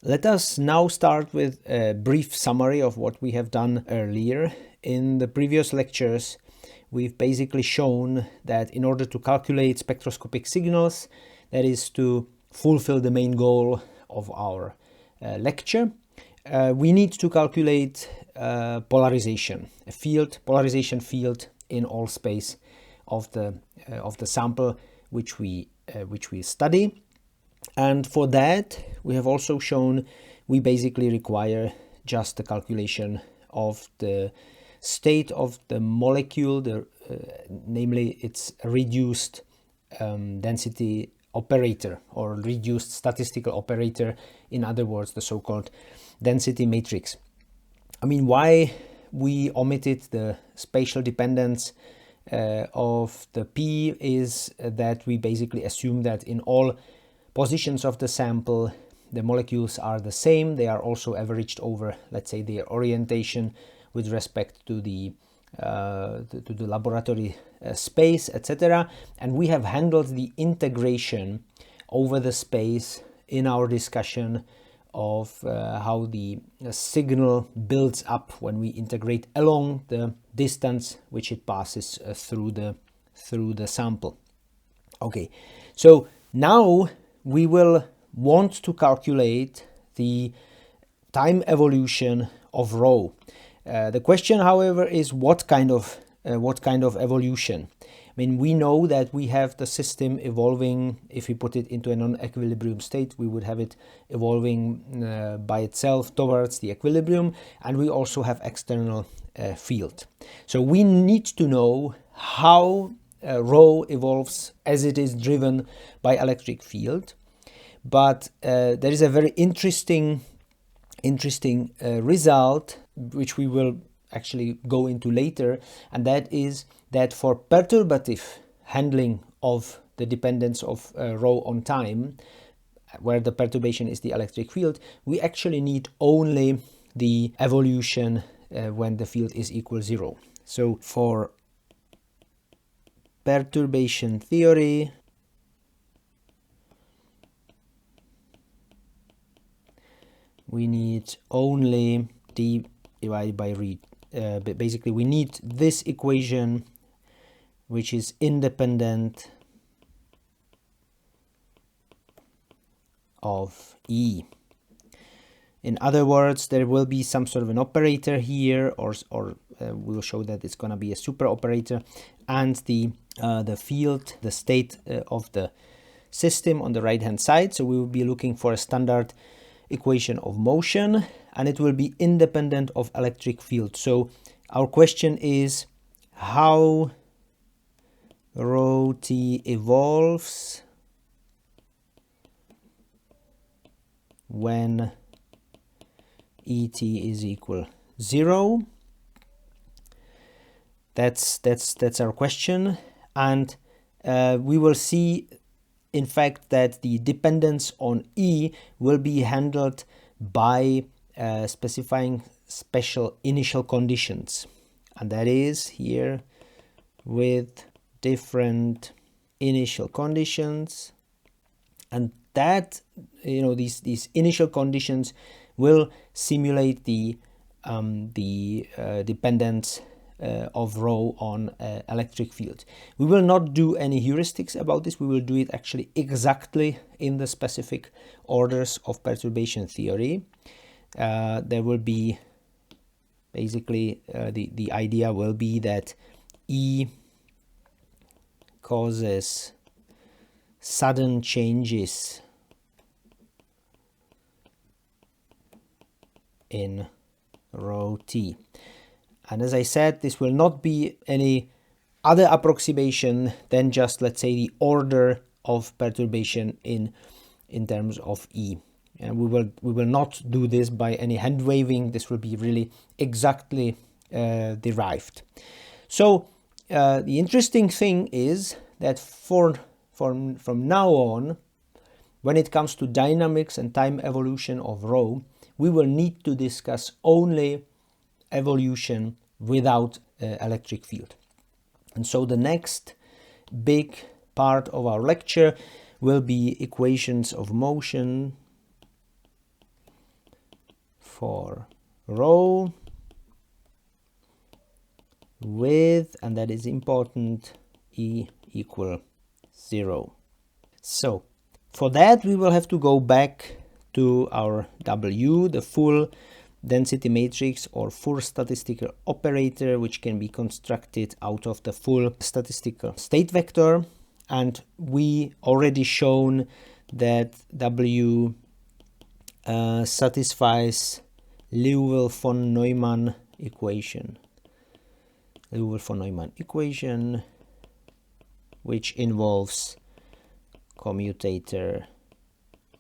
Let us now start with a brief summary of what we have done earlier. In the previous lectures, we've basically shown that in order to calculate spectroscopic signals, that is to fulfill the main goal of our lecture, we need to calculate polarization, polarization field in all space of the sample which we study. And for that, we have also shown we basically require just the calculation of the state of the molecule, namely its reduced density operator or reduced statistical operator, in other words, the so-called density matrix. I mean, why we omitted the spatial dependence of the P is that we basically assume that in all positions of the sample, the molecules are the same. They are also averaged over, let's say, their orientation with respect to the laboratory space, etc. And we have handled the integration over the space in our discussion of how the signal builds up when we integrate along the distance which it passes through the sample. Okay, so now we will want to calculate the time evolution of rho. The question, however, is what kind of evolution? I mean, we know that we have the system evolving. If we put it into a non-equilibrium state, we would have it evolving by itself towards the equilibrium, and we also have external field. So we need to know how rho evolves as it is driven by electric field. But there is a very interesting result which we will actually go into later, and that is that for perturbative handling of the dependence of rho on time, where the perturbation is the electric field, we actually need only the evolution when the field is equal 0. So for perturbation theory, we need only d divided by r. Basically, we need this equation, which is independent of E. In other words, there will be some sort of an operator here, or we'll show that it's going to be a super operator, and the field, the state of the system on the right hand side. So we will be looking for a standard equation of motion, and it will be independent of electric field. So our question is how rho t evolves when Et is equal 0. That's our question, and we will see in fact that the dependence on E will be handled by specifying special initial conditions, and that is here with different initial conditions, and that, you know, these initial conditions will simulate the dependence of rho on electric field. We will not do any heuristics about this. We will do it actually exactly in the specific orders of perturbation theory. There will be basically the idea will be that E causes sudden changes in rho t. And as I said, this will not be any other approximation than just, let's say, the order of perturbation in terms of E. And we will not do this by any hand waving. This will be really exactly derived. So the interesting thing is that from now on, when it comes to dynamics and time evolution of rho, we will need to discuss only evolution without electric field. And so the next big part of our lecture will be equations of motion for rho with, and that is important, E equal 0. So for that we will have to go back to our W, the full density matrix or full statistical operator, which can be constructed out of the full statistical state vector. And we already shown that W satisfies Liouville von Neumann equation. Liouville von Neumann equation, which involves commutator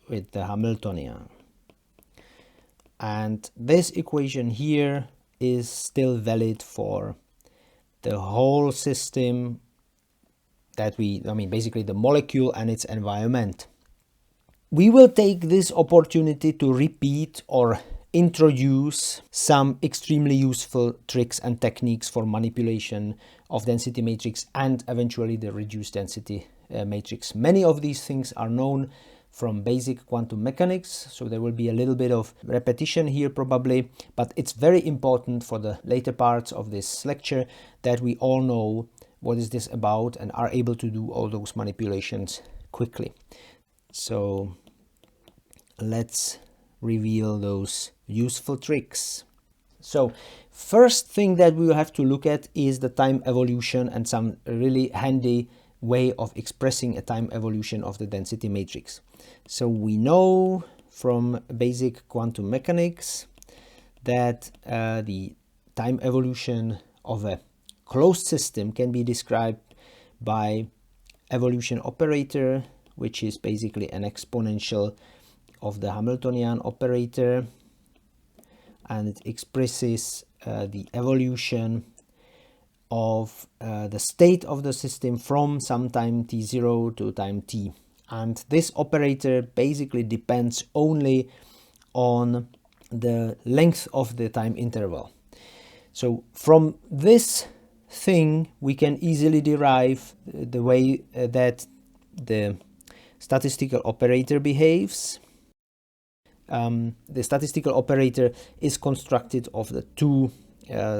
with the Hamiltonian. And this equation here is still valid for the whole system that basically the molecule and its environment. We will take this opportunity to repeat or introduce some extremely useful tricks and techniques for manipulation of density matrix and eventually the reduced density matrix. Many of these things are known from basic quantum mechanics, so there will be a little bit of repetition here probably, but it's very important for the later parts of this lecture that we all know what is this about and are able to do all those manipulations quickly. So let's reveal those useful tricks. So first thing that we will have to look at is the time evolution and some really handy way of expressing a time evolution of the density matrix. So we know from basic quantum mechanics that the time evolution of a closed system can be described by evolution operator, which is basically an exponential of the Hamiltonian operator, and it expresses the evolution of the state of the system from some time t0 to time t. And this operator basically depends only on the length of the time interval. So from this thing we can easily derive the way that the statistical operator behaves. The statistical operator is constructed of the two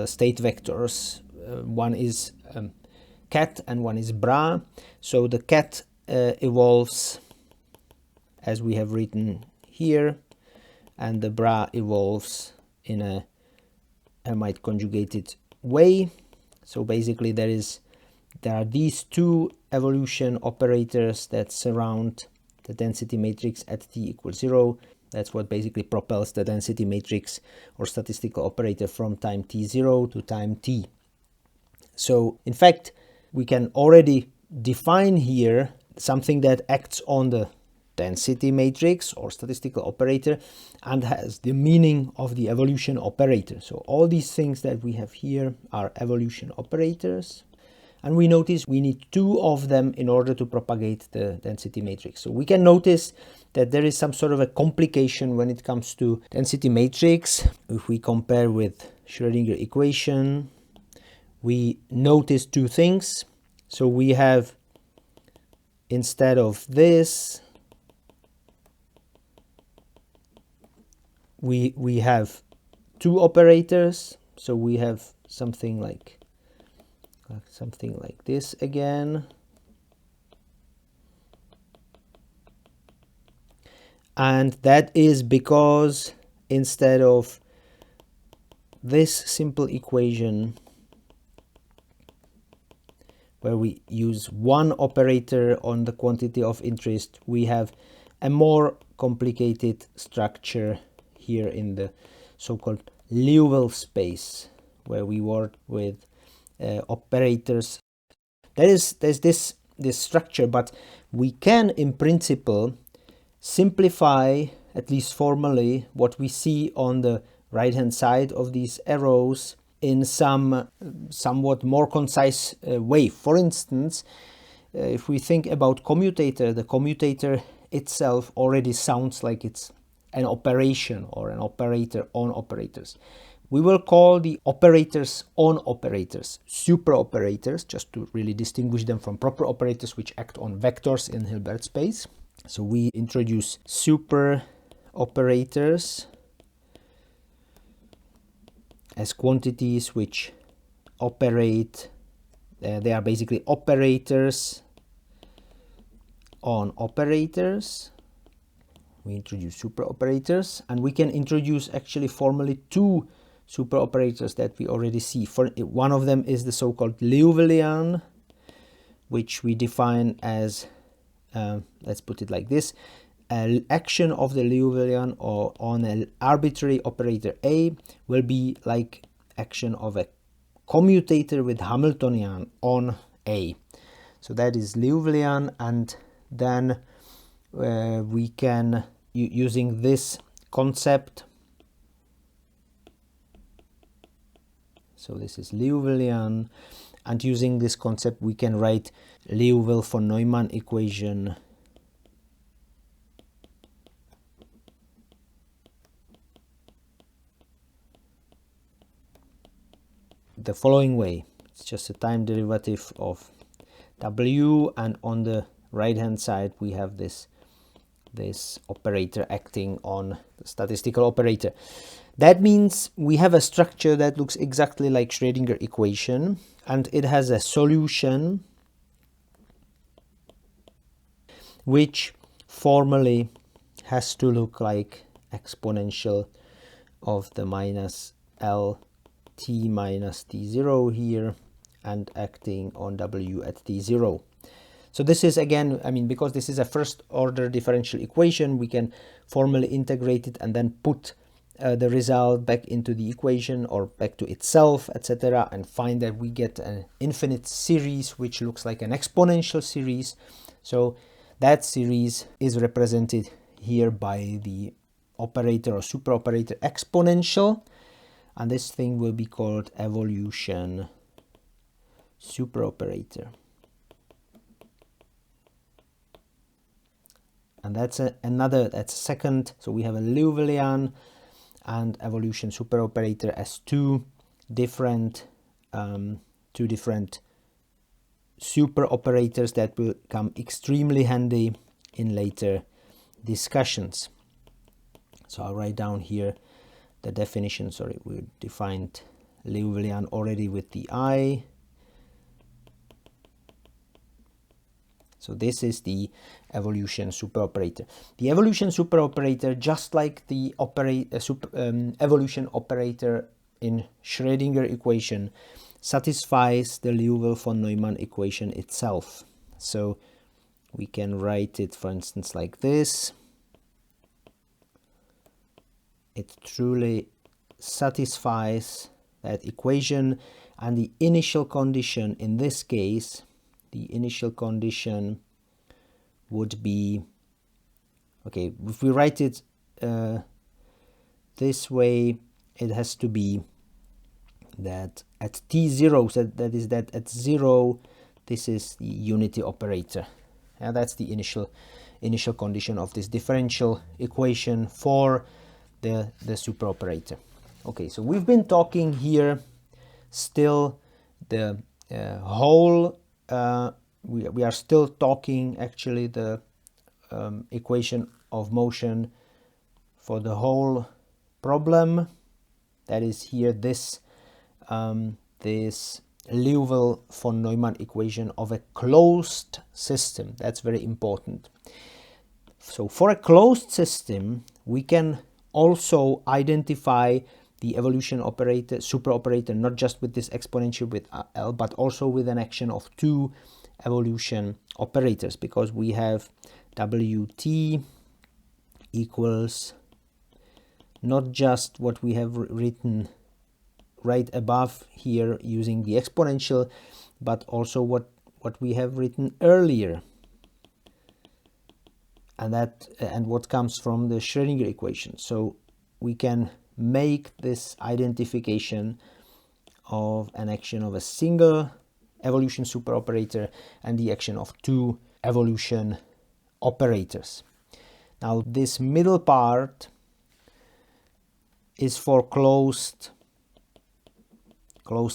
state vectors. One is ket and one is bra. So the ket evolves as we have written here, and the bra evolves in a Hermite conjugated way. So basically there are these two evolution operators that surround the density matrix at t equals 0. That's what basically propels the density matrix or statistical operator from time t0 to time t. So in fact, we can already define here something that acts on the density matrix or statistical operator and has the meaning of the evolution operator. So all these things that we have here are evolution operators. And we notice we need two of them in order to propagate the density matrix. So we can notice that there is some sort of a complication when it comes to density matrix. If we compare with Schrödinger equation, we notice two things. So we have, instead of this, we have two operators. So we have something like this again. And that is because instead of this simple equation where we use one operator on the quantity of interest, we have a more complicated structure here in the so-called Liouville space, where we work with operators. There's this structure, but we can in principle simplify, at least formally, what we see on the right hand side of these arrows in some somewhat more concise way. For instance, if we think about commutator, the commutator itself already sounds like it's an operation or an operator on operators. We will call the operators on operators super operators, just to really distinguish them from proper operators which act on vectors in Hilbert space. So we introduce super operators as quantities which operate, they are basically operators on operators. We introduce superoperators, and we can introduce actually formally two superoperators that we already see. One of them is the so-called Liouvillian, which we define as, let's put it like this, an action of the Liouvillian or on an arbitrary operator A will be like action of a commutator with Hamiltonian on A. So that is Liouvillian, and then we can, using this concept, so this is Liouvillian, and using this concept we can write Liouville von Neumann equation the following way. It's just a time derivative of W, and on the right hand side we have this operator acting on the statistical operator. That means we have a structure that looks exactly like Schrödinger equation, and it has a solution which formally has to look like exponential of the minus L t minus t0 here, and acting on W at t0. So this is, again, I mean, because this is a first order differential equation, we can formally integrate it and then put the result back into the equation or back to itself, etc., and find that we get an infinite series which looks like an exponential series. So that series is represented here by the operator or superoperator exponential, and this thing will be called evolution superoperator. And that's that's a second. So we have a Liouvillian and evolution superoperator as two different superoperators that will come extremely handy in later discussions. So I'll write down here the definition. Sorry, we defined Liouvillian already with the I. So this is the evolution superoperator. The evolution superoperator, just like the evolution operator in Schrödinger equation, satisfies the Liouville von Neumann equation itself. So we can write it, for instance, like this. It truly satisfies that equation, and the initial condition in this case, the initial condition would be, okay, if we write it this way, it has to be that at t0, so that is that at 0, this is the unity operator. And that's the initial condition of this differential equation for the superoperator. Okay, so we've been talking here still the whole we are still talking actually the equation of motion for the whole problem. That is here this this Liouville von Neumann equation of a closed system. That's very important. So for a closed system, we can also identify the evolution operator, superoperator, not just with this exponential with L, but also with an action of two evolution operators, because we have Wt equals not just what we have written right above here using the exponential, but also what we have written earlier, and what comes from the Schrödinger equation. So we can make this identification of an action of a single evolution superoperator and the action of two evolution operators. Now this middle part is for closed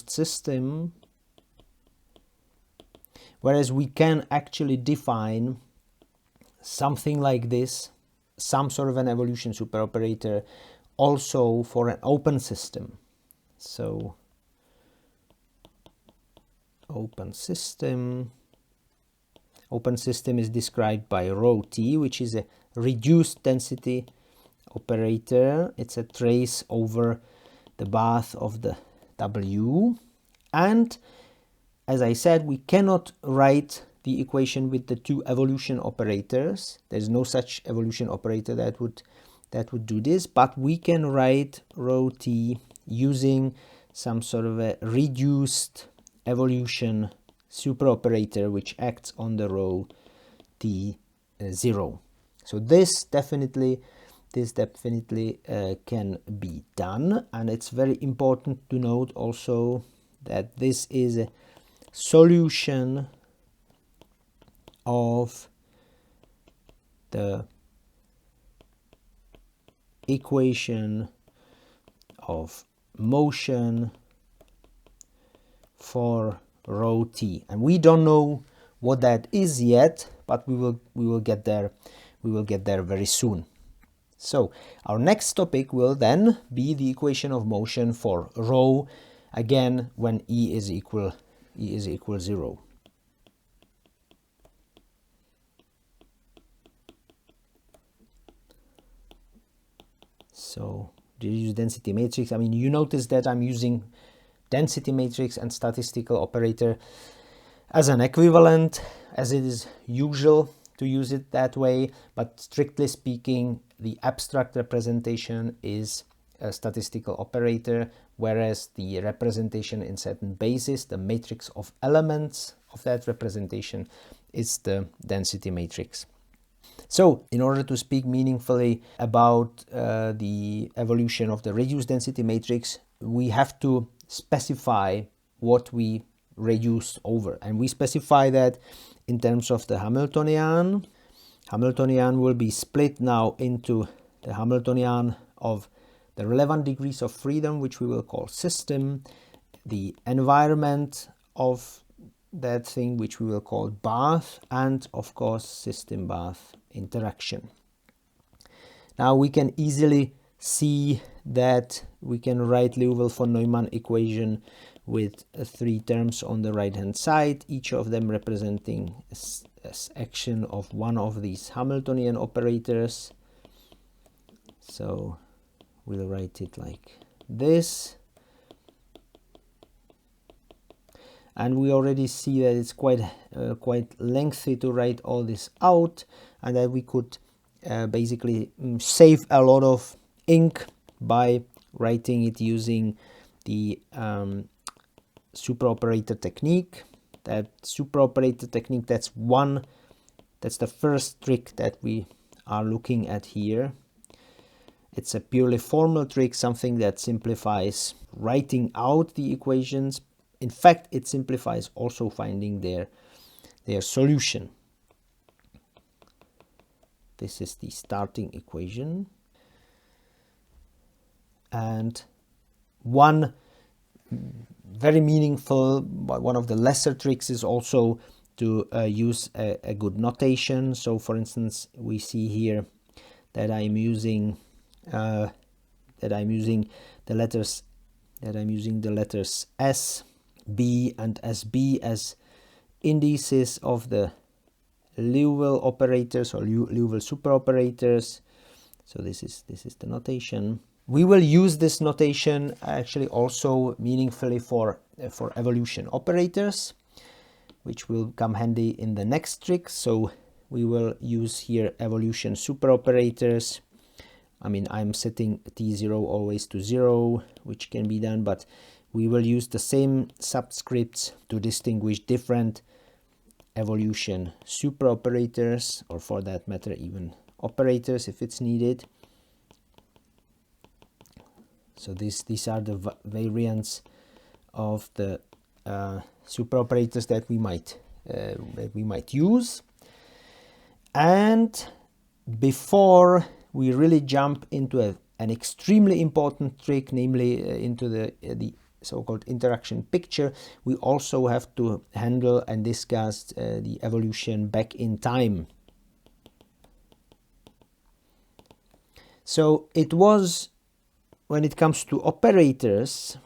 system, whereas we can actually define something like this, some sort of an evolution superoperator, also for an open system. So open system is described by rho t, which is a reduced density operator. It's a trace over the path of the W, and as I said, we cannot write the equation with the two evolution operators. There's no such evolution operator that would do this, but we can write rho t using some sort of a reduced evolution superoperator which acts on the rho t 0. So this definitely can be done, and it's very important to note also that this is a solution of the equation of motion for rho t, and we don't know what that is yet, but we will get there very soon. So our next topic will then be the equation of motion for rho, again when E is equal 0. So the reduced density matrix, I mean, you notice that I'm using density matrix and statistical operator as an equivalent, as it is usual to use it that way, but strictly speaking, the abstract representation is a statistical operator, whereas the representation in certain basis, the matrix of elements of that representation, is the density matrix. So in order to speak meaningfully about the evolution of the reduced density matrix, we have to specify what we reduce over, and we specify that in terms of the Hamiltonian. Hamiltonian will be split now into the Hamiltonian of the relevant degrees of freedom, which we will call system, the environment of that thing, which we will call bath, and of course system bath interaction. Now we can easily see that we can write Liouville von Neumann equation with 3 terms on the right hand side, each of them representing a action of one of these Hamiltonian operators. So we'll write it like this, and we already see that it's quite lengthy to write all this out, and that we could basically save a lot of ink by writing it using the superoperator technique. That superoperator technique, that's the first trick that we are looking at here. It's a purely formal trick, something that simplifies writing out the equations. In fact, it simplifies also finding their solution. This is the starting equation. And one very meaningful, one of the lesser tricks is also to use a good notation. So for instance, we see here that I'm using the letters S, B, and SB as indices of the Liouville operators or Liouville superoperators. So this is the notation. We will use this notation actually also meaningfully for evolution operators, which will come handy in the next trick. So we will use here evolution superoperators. I mean, I'm setting T0 always to 0, which can be done, but we will use the same subscripts to distinguish different evolution superoperators, or for that matter even operators if it's needed. So these are the variants of the superoperators that we might use. And before we really jump into an extremely important trick, namely into the so-called interaction picture, we also have to handle and discuss the evolution back in time. So it was, when it comes to operators,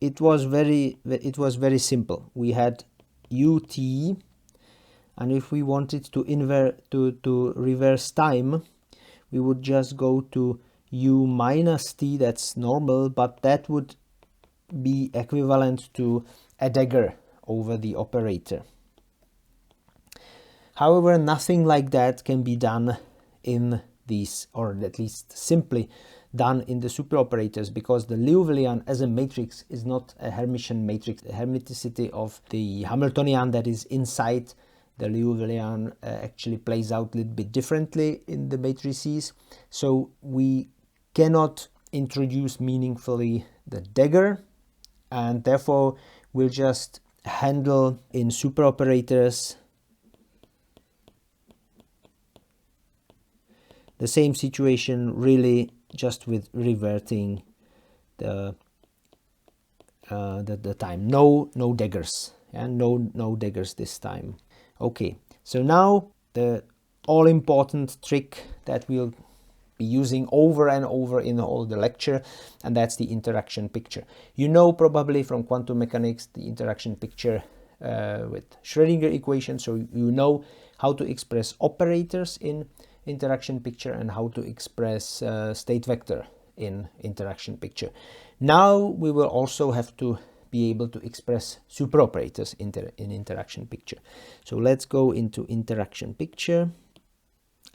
it was very simple. We had ut, and if we wanted to reverse time, we would just go to u minus t, that's normal, but that would be equivalent to a dagger over the operator. However, nothing like that can be done in these, or at least simply done in the superoperators, because the Liouvillian as a matrix is not a Hermitian matrix. The hermiticity of the Hamiltonian that is inside the Liouvillian actually plays out a little bit differently in the matrices. So we cannot introduce meaningfully the dagger, and therefore we'll just handle in superoperators the same situation, really just with reverting the time. No daggers, and no daggers this time. Okay, so now the all-important trick that we'll be using over and over in all the lecture, and that's the interaction picture. You know probably from quantum mechanics the interaction picture with Schrödinger equation, so you know how to express operators in interaction picture and how to express state vector in interaction picture. Now we will also have to be able to express superoperators in interaction picture. So let's go into interaction picture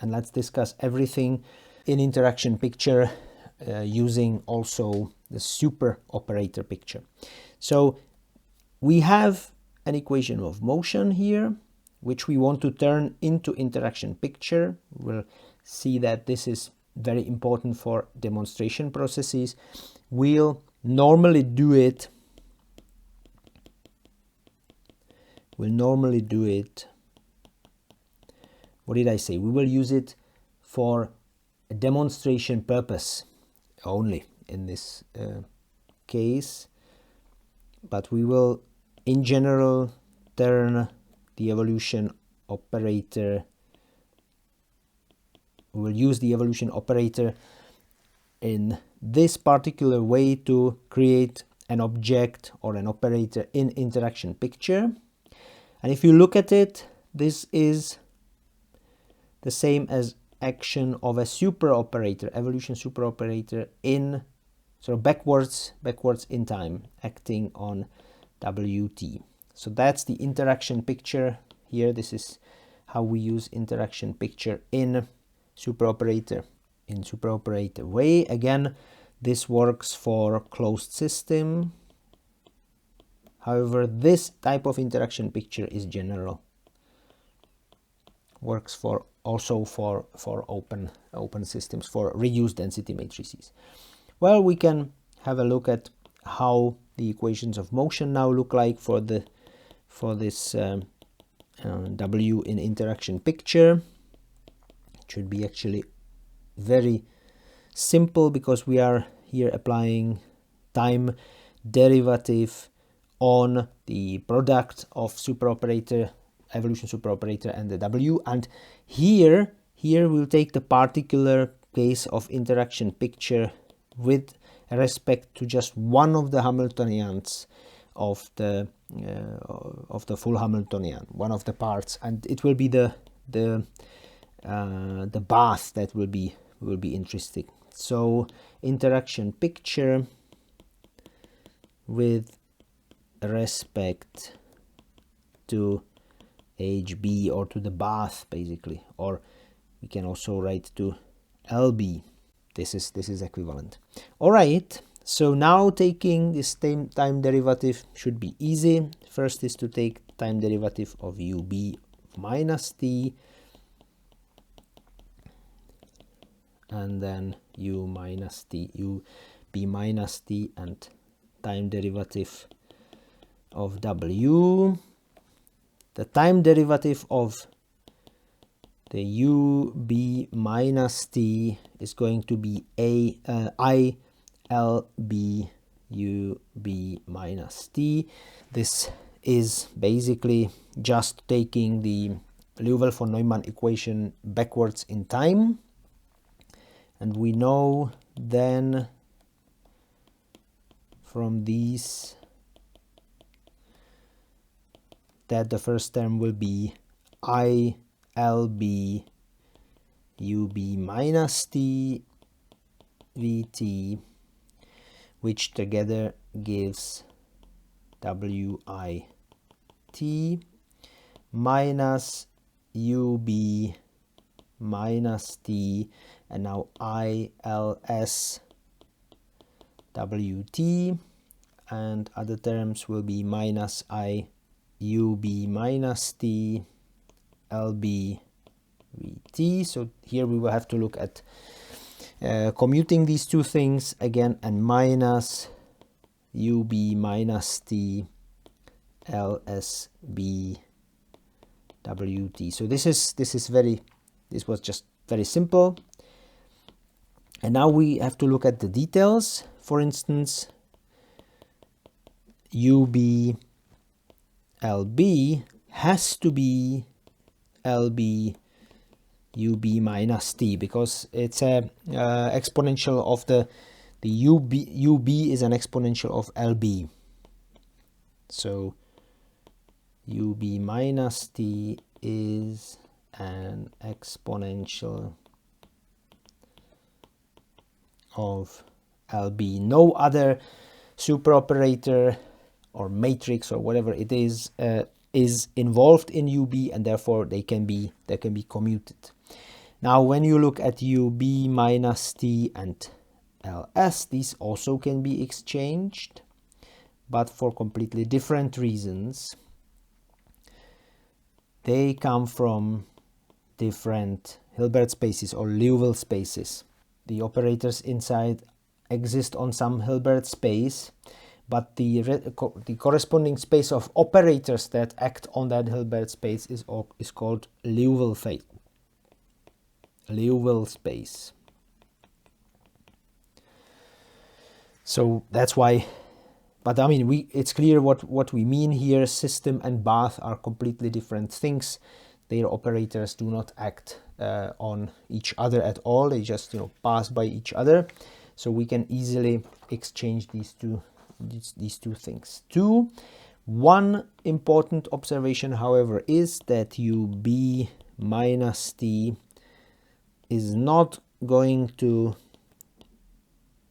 and let's discuss everything in interaction picture using also the superoperator picture. So we have an equation of motion here, which we want to turn into interaction picture. We'll see that this is very important for demonstration processes. We'll normally do it. What did I say? We will use it for a demonstration purpose only in this case, but we will in general turn the evolution operator. We will use the evolution operator in this particular way to create an object or an operator in interaction picture. And if you look at it, this is the same as action of a superoperator, evolution superoperator in sort of backwards in time, acting on Wt. So that's the interaction picture here. This is how we use interaction picture in superoperator way. Again, this works for closed system. However, this type of interaction picture is general. Works for also for open systems, for reduced density matrices. Well, we can have a look at how the equations of motion now look like for this W in interaction picture. It should be actually very simple because we are here applying time derivative on the product of superoperator, evolution superoperator, and the W. And here we'll take the particular case of interaction picture with respect to just one of the Hamiltonians of the full Hamiltonian, one of the parts, and it will be the bath that will be interesting. So interaction picture with respect to HB, or to the bath basically, or we can also write to LB. This is equivalent. All right, so now taking this time derivative should be easy. First is to take time derivative of UB minus t, and then U minus t, UB minus t, and time derivative of W. The time derivative of the UB minus t is going to be ILB UB minus t. This is basically just taking the Liouville von Neumann equation backwards in time. And we know then from these that the first term will be ILB UB minus T VT, which together gives WIT minus UB minus T, and now ILS WT, and other terms will be minus IUB minus T LB VT. So here we will have to look at commuting these two things again, and minus UB minus T LSB WT. So this was just very simple. And now we have to look at the details. For instance, UB LB has to be LB UB minus T, because it's a exponential of the UB is an exponential of LB. So UB minus T is an exponential of LB. No other superoperator or matrix or whatever it is involved in UB, and therefore they can be commuted. Now when you look at UB minus T and LS, these also can be exchanged, but for completely different reasons. They come from different Hilbert spaces or Liouville spaces. The operators inside exist on some Hilbert space, but the corresponding space of operators that act on that Hilbert space is called Liouville space. So that's why, but I mean, it's clear what we mean here. System and bath are completely different things. Their operators do not act on each other at all. They just pass by each other. So we can easily exchange these two things. One important observation, however, is that UB minus T is not going to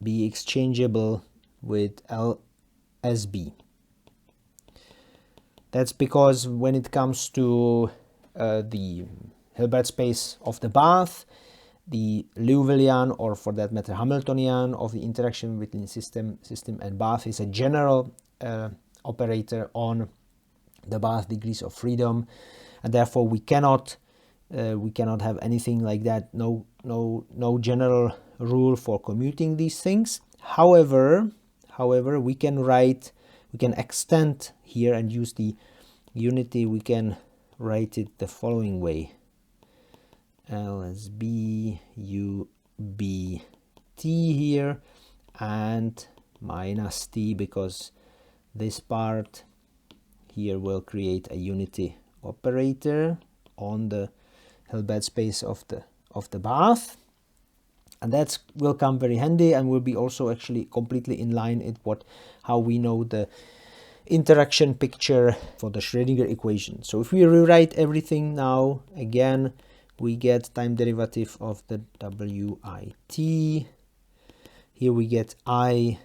be exchangeable with LSB. That's because when it comes to the Hilbert space of the bath, the Liouvillian, or for that matter Hamiltonian, of the interaction between system and bath is a general operator on the bath degrees of freedom, and therefore we cannot have anything like that. No general rule for commuting these things. However, we can extend here and use the unity. We can write it the following way: LSB UB T here, and minus T, because this part here will create a unity operator on the Hilbert space of the bath, and that will come very handy and will be also actually completely in line with how we know the interaction picture for the Schrödinger equation. So if we rewrite everything now again, we get time derivative of the WIT. Here we get ILB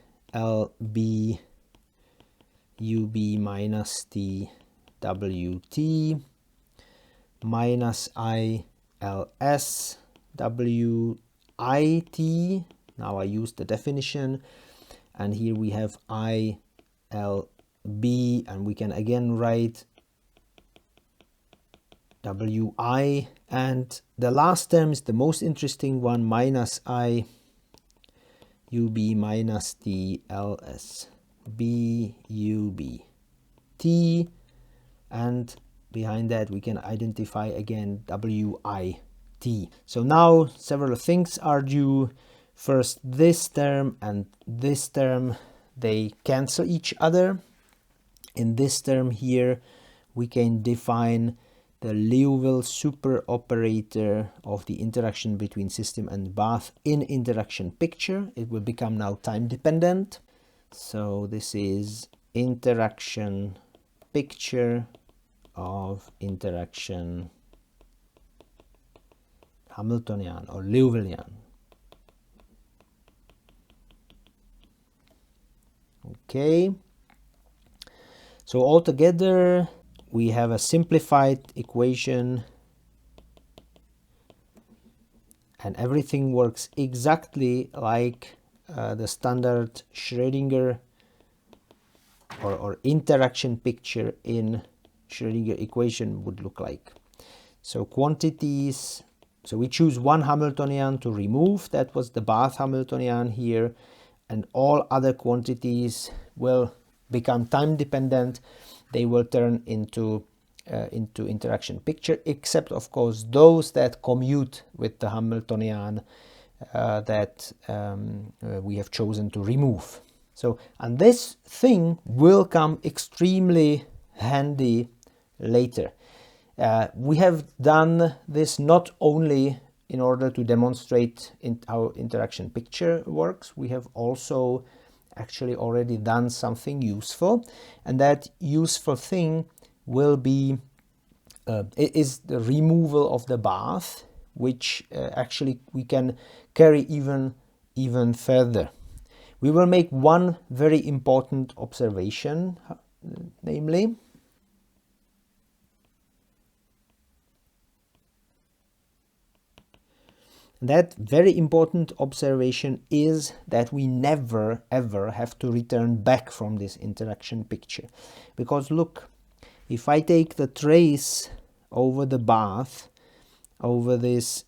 UB minus T WT minus ILS WIT. Now I use the definition, and here we have ILB, and we can again write WI, and the last term is the most interesting one, minus I UB minus T LS BUB T, and behind that we can identify again WIT. So now several things are due. First, this term and this term, they cancel each other. In this term here, we can define the Liouville superoperator of the interaction between system and bath in interaction picture. It will become now time dependent. So this is interaction picture of interaction Hamiltonian or Liouvillian. Okay, so altogether we have a simplified equation and everything works exactly like the standard Schrödinger or interaction picture in Schrödinger equation would look like. So quantities, so we choose one Hamiltonian to remove, that was the bath Hamiltonian here, and all other quantities will become time dependent. They will turn into interaction picture, except of course those that commute with the Hamiltonian that we have chosen to remove. So, and this thing will come extremely handy later. We have done this not only in order to demonstrate how interaction picture works, we have also actually already done something useful, and that useful thing will be is the removal of the bath, which actually we can carry even further. We will make one very important observation, namely that very important observation is that we never ever have to return back from this interaction picture. Because look, if I take the trace over the bath, over this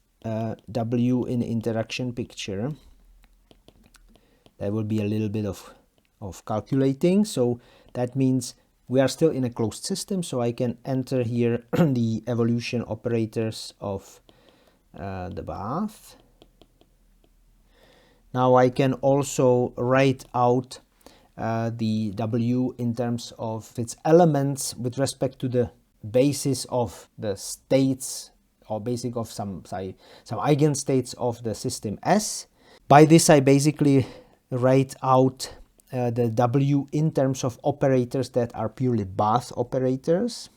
W in interaction picture, there will be a little bit of calculating. So that means we are still in a closed system, so I can enter here the evolution operators of the bath. Now I can also write out the W in terms of its elements with respect to the basis of the states, or basic of some eigenstates of the system S. By this I basically write out the W in terms of operators that are purely bath operators,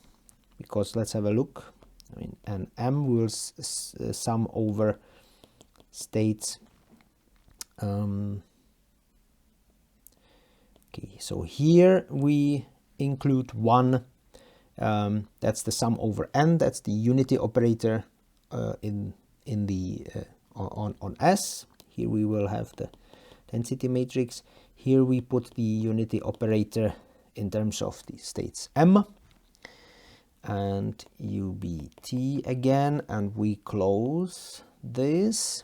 because let's have a look. I mean, an M will sum over states. Okay, so here we include one, that's the sum over N, that's the unity operator in the on S. Here we will have the density matrix. Here we put the unity operator in terms of the states M and UBT again, and we close this.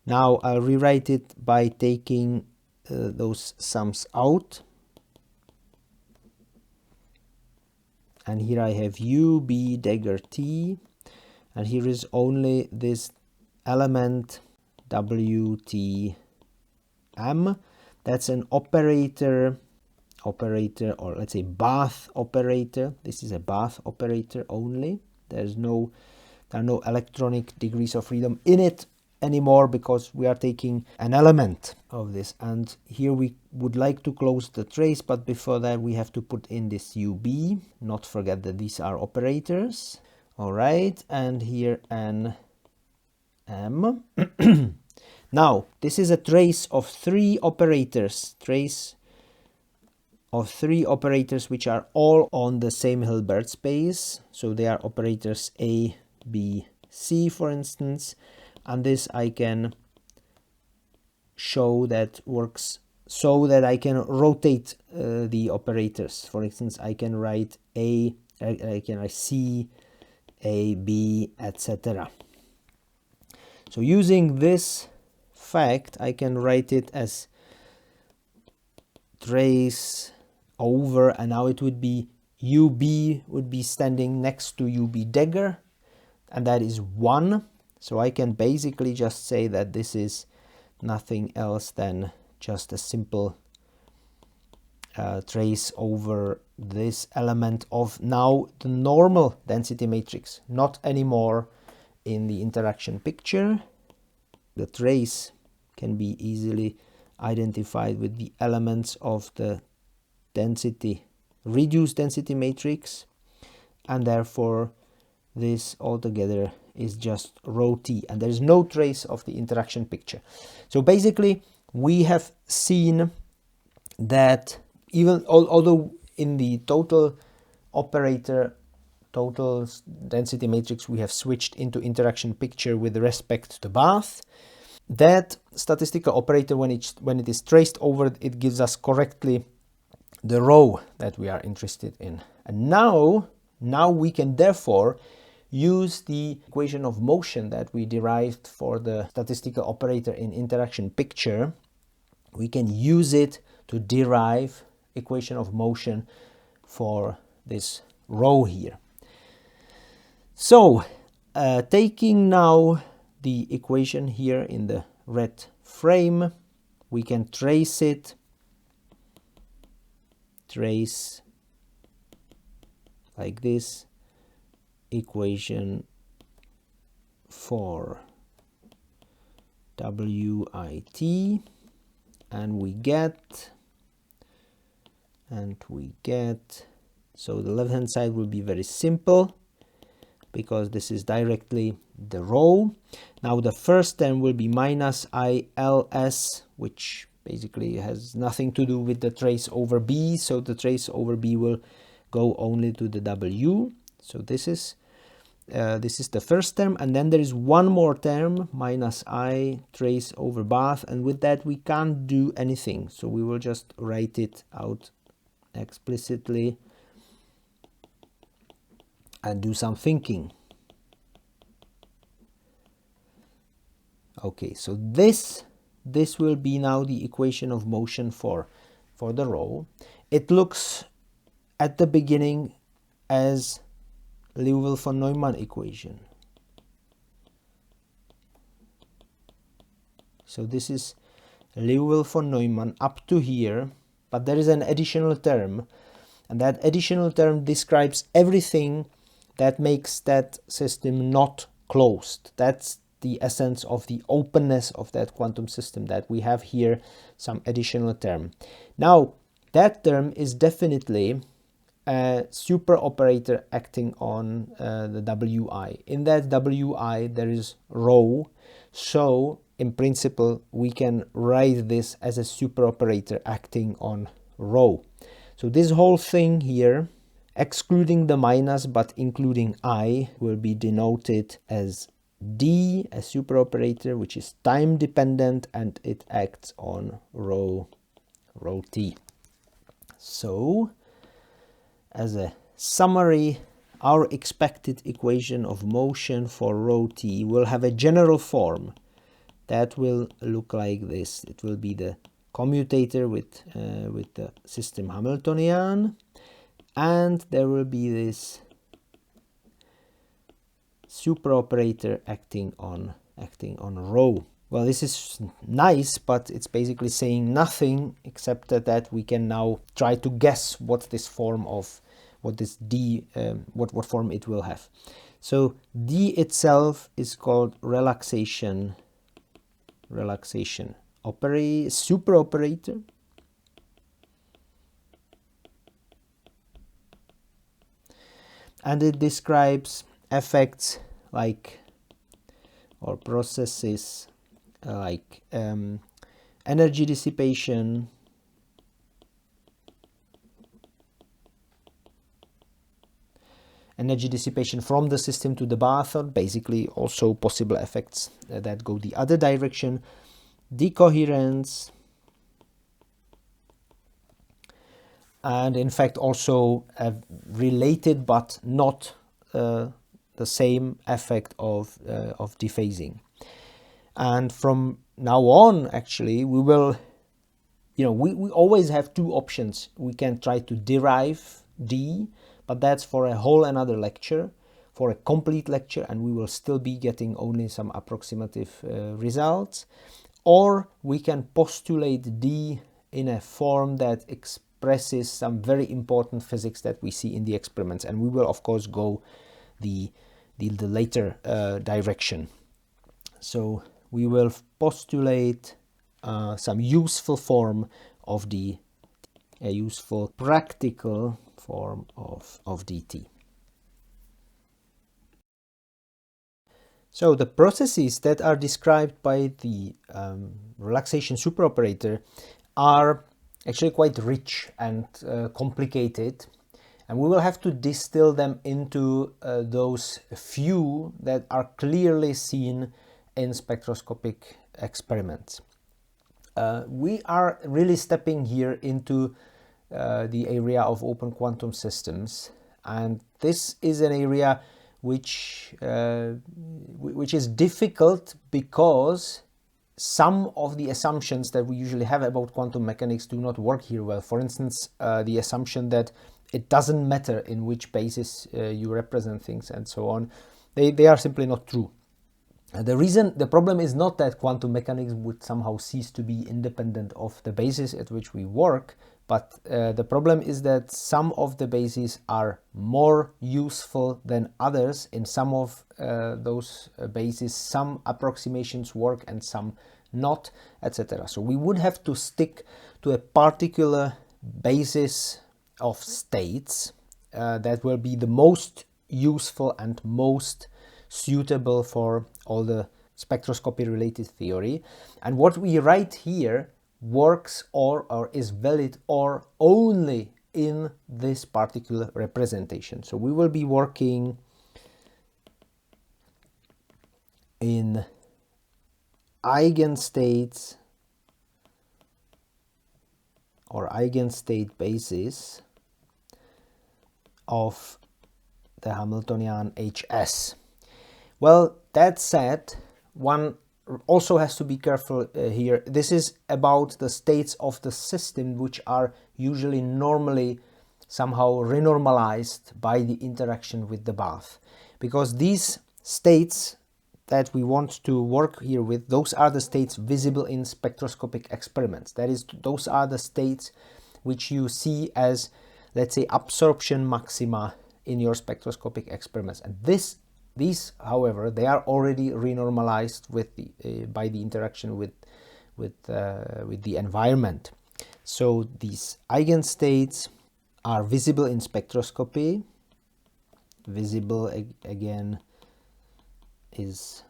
Now I'll rewrite it by taking those sums out. And here I have U, B, dagger T, and here is only this element W, T, M. That's an operator, or let's say bath operator. This is a bath operator only. There are no electronic degrees of freedom in it anymore, because we are taking an element of this. And here we would like to close the trace, but before that we have to put in this UB, not forget that these are operators. All right, and here an M. Now this is a trace of three operators, which are all on the same Hilbert space. So they are operators A, B, C, for instance. And this I can show that works so that I can rotate the operators. For instance, I can write I can write C, A, B, etc. So using this fact, I can write it as trace over, and now it would be UB would be standing next to UB dagger, and that is 1. So I can basically just say that this is nothing else than just a simple trace over this element of now the normal density matrix, not anymore in the interaction picture. The trace can be easily identified with the elements of the density, reduced density matrix, and therefore this altogether is just rho t, and there is no trace of the interaction picture. So basically we have seen that even although in the total operator, total density matrix, we have switched into interaction picture with respect to the bath, that statistical operator, when it is traced over, it gives us correctly the rho that we are interested in. And now we can therefore use the equation of motion that we derived for the statistical operator in interaction picture. We can use it to derive equation of motion for this rho here. So taking now the equation here in the red frame, we can trace like this equation for WIT, and we get, so the left hand side will be very simple because this is directly the rho. Now the first term will be minus ILS, which basically has nothing to do with the trace over B, so the trace over B will go only to the W. So this is the first term, and then there is one more term, minus I trace over bath, and with that we can't do anything, so we will just write it out explicitly and do some thinking. Okay, so this will be now the equation of motion for the rho. It looks at the beginning as Liouville von Neumann equation. So this is Liouville von Neumann up to here, but there is an additional term, and that additional term describes everything that makes that system not closed. That's the essence of the openness of that quantum system, that we have here some additional term. Now that term is definitely a super operator acting on the Wi. In that Wi there is rho, so in principle we can write this as a super operator acting on rho. So this whole thing here, excluding the minus but including I, will be denoted as D, a super operator which is time dependent, and it acts on rho t. So as a summary, our expected equation of motion for rho t will have a general form that will look like this. It will be the commutator with the system Hamiltonian, and there will be this super operator acting on rho. Well, this is nice, but it's basically saying nothing except that we can now try to guess what this form of what this D what form it will have. So D itself is called relaxation super operator. And it describes effects like, or processes like energy dissipation, from the system to the bath, or basically also possible effects that go the other direction, decoherence, and in fact also a related but not the same effect of dephasing. And from now on, actually, we will, we always have two options. We can try to derive D, but that's for a whole another lecture, for a complete lecture, and we will still be getting only some approximative results. Or we can postulate D in a form that expresses some very important physics that we see in the experiments, and we will of course go the later direction. So we will postulate some useful form of a useful practical form of dt. So the processes that are described by the relaxation superoperator are actually quite rich and complicated, and we will have to distill them into those few that are clearly seen in spectroscopic experiments. We are really stepping here into the area of open quantum systems, and this is an area which is difficult because some of the assumptions that we usually have about quantum mechanics do not work here well. For instance, the assumption that it doesn't matter in which basis you represent things and so on, they are simply not true. The problem is not that quantum mechanics would somehow cease to be independent of the basis at which we work, but the problem is that some of the bases are more useful than others. In some of those bases, some approximations work and some not, etc. So we would have to stick to a particular basis of states that will be the most useful and most suitable for all the spectroscopy related theory, and what we write here works or is valid or only in this particular representation. So we will be working in eigenstates or eigenstate basis of the Hamiltonian HS. Well, that said, one also has to be careful here. This is about the states of the system which are usually normally somehow renormalized by the interaction with the bath, because these states that we want to work here with, those are the states visible in spectroscopic experiments. That is, those are the states which you see as, let's say, absorption maxima in your spectroscopic experiments. And these, however, they are already renormalized with by the interaction with the environment. So these eigenstates are visible in spectroscopy. Visible again is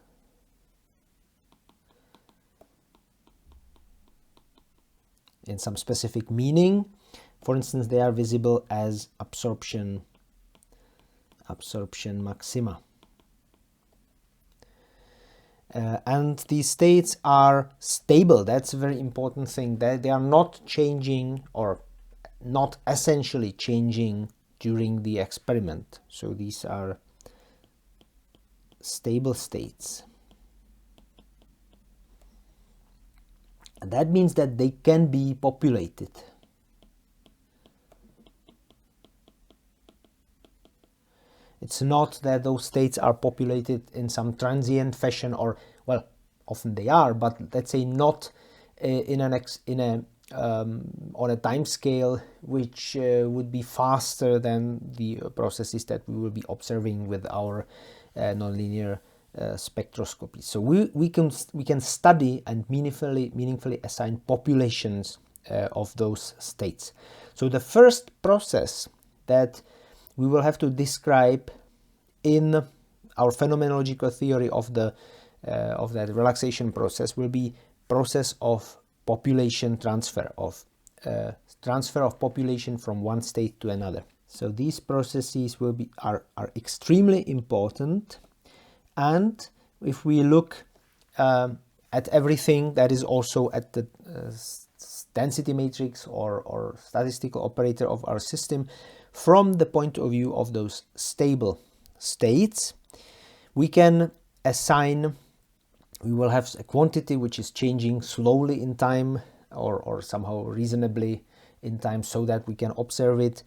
in some specific meaning. For instance, they are visible as absorption maxima. And these states are stable. That's a very important thing. They are not changing or not essentially changing during the experiment. So these are stable states. And that means that they can be populated. It's not that those states are populated in some transient fashion, or, well, often they are, but let's say not on a time scale which would be faster than the processes that we will be observing with our nonlinear spectroscopy. So we can study and meaningfully assign populations of those states. So the first process that we will have to describe in our phenomenological theory of that relaxation process will be process of population transfer, of transfer of population from one state to another. So these processes are extremely important, and if we look at everything that is also at the density matrix or statistical operator of our system, from the point of view of those stable states, we can assign, we will have a quantity which is changing slowly in time or somehow reasonably in time so that we can observe it,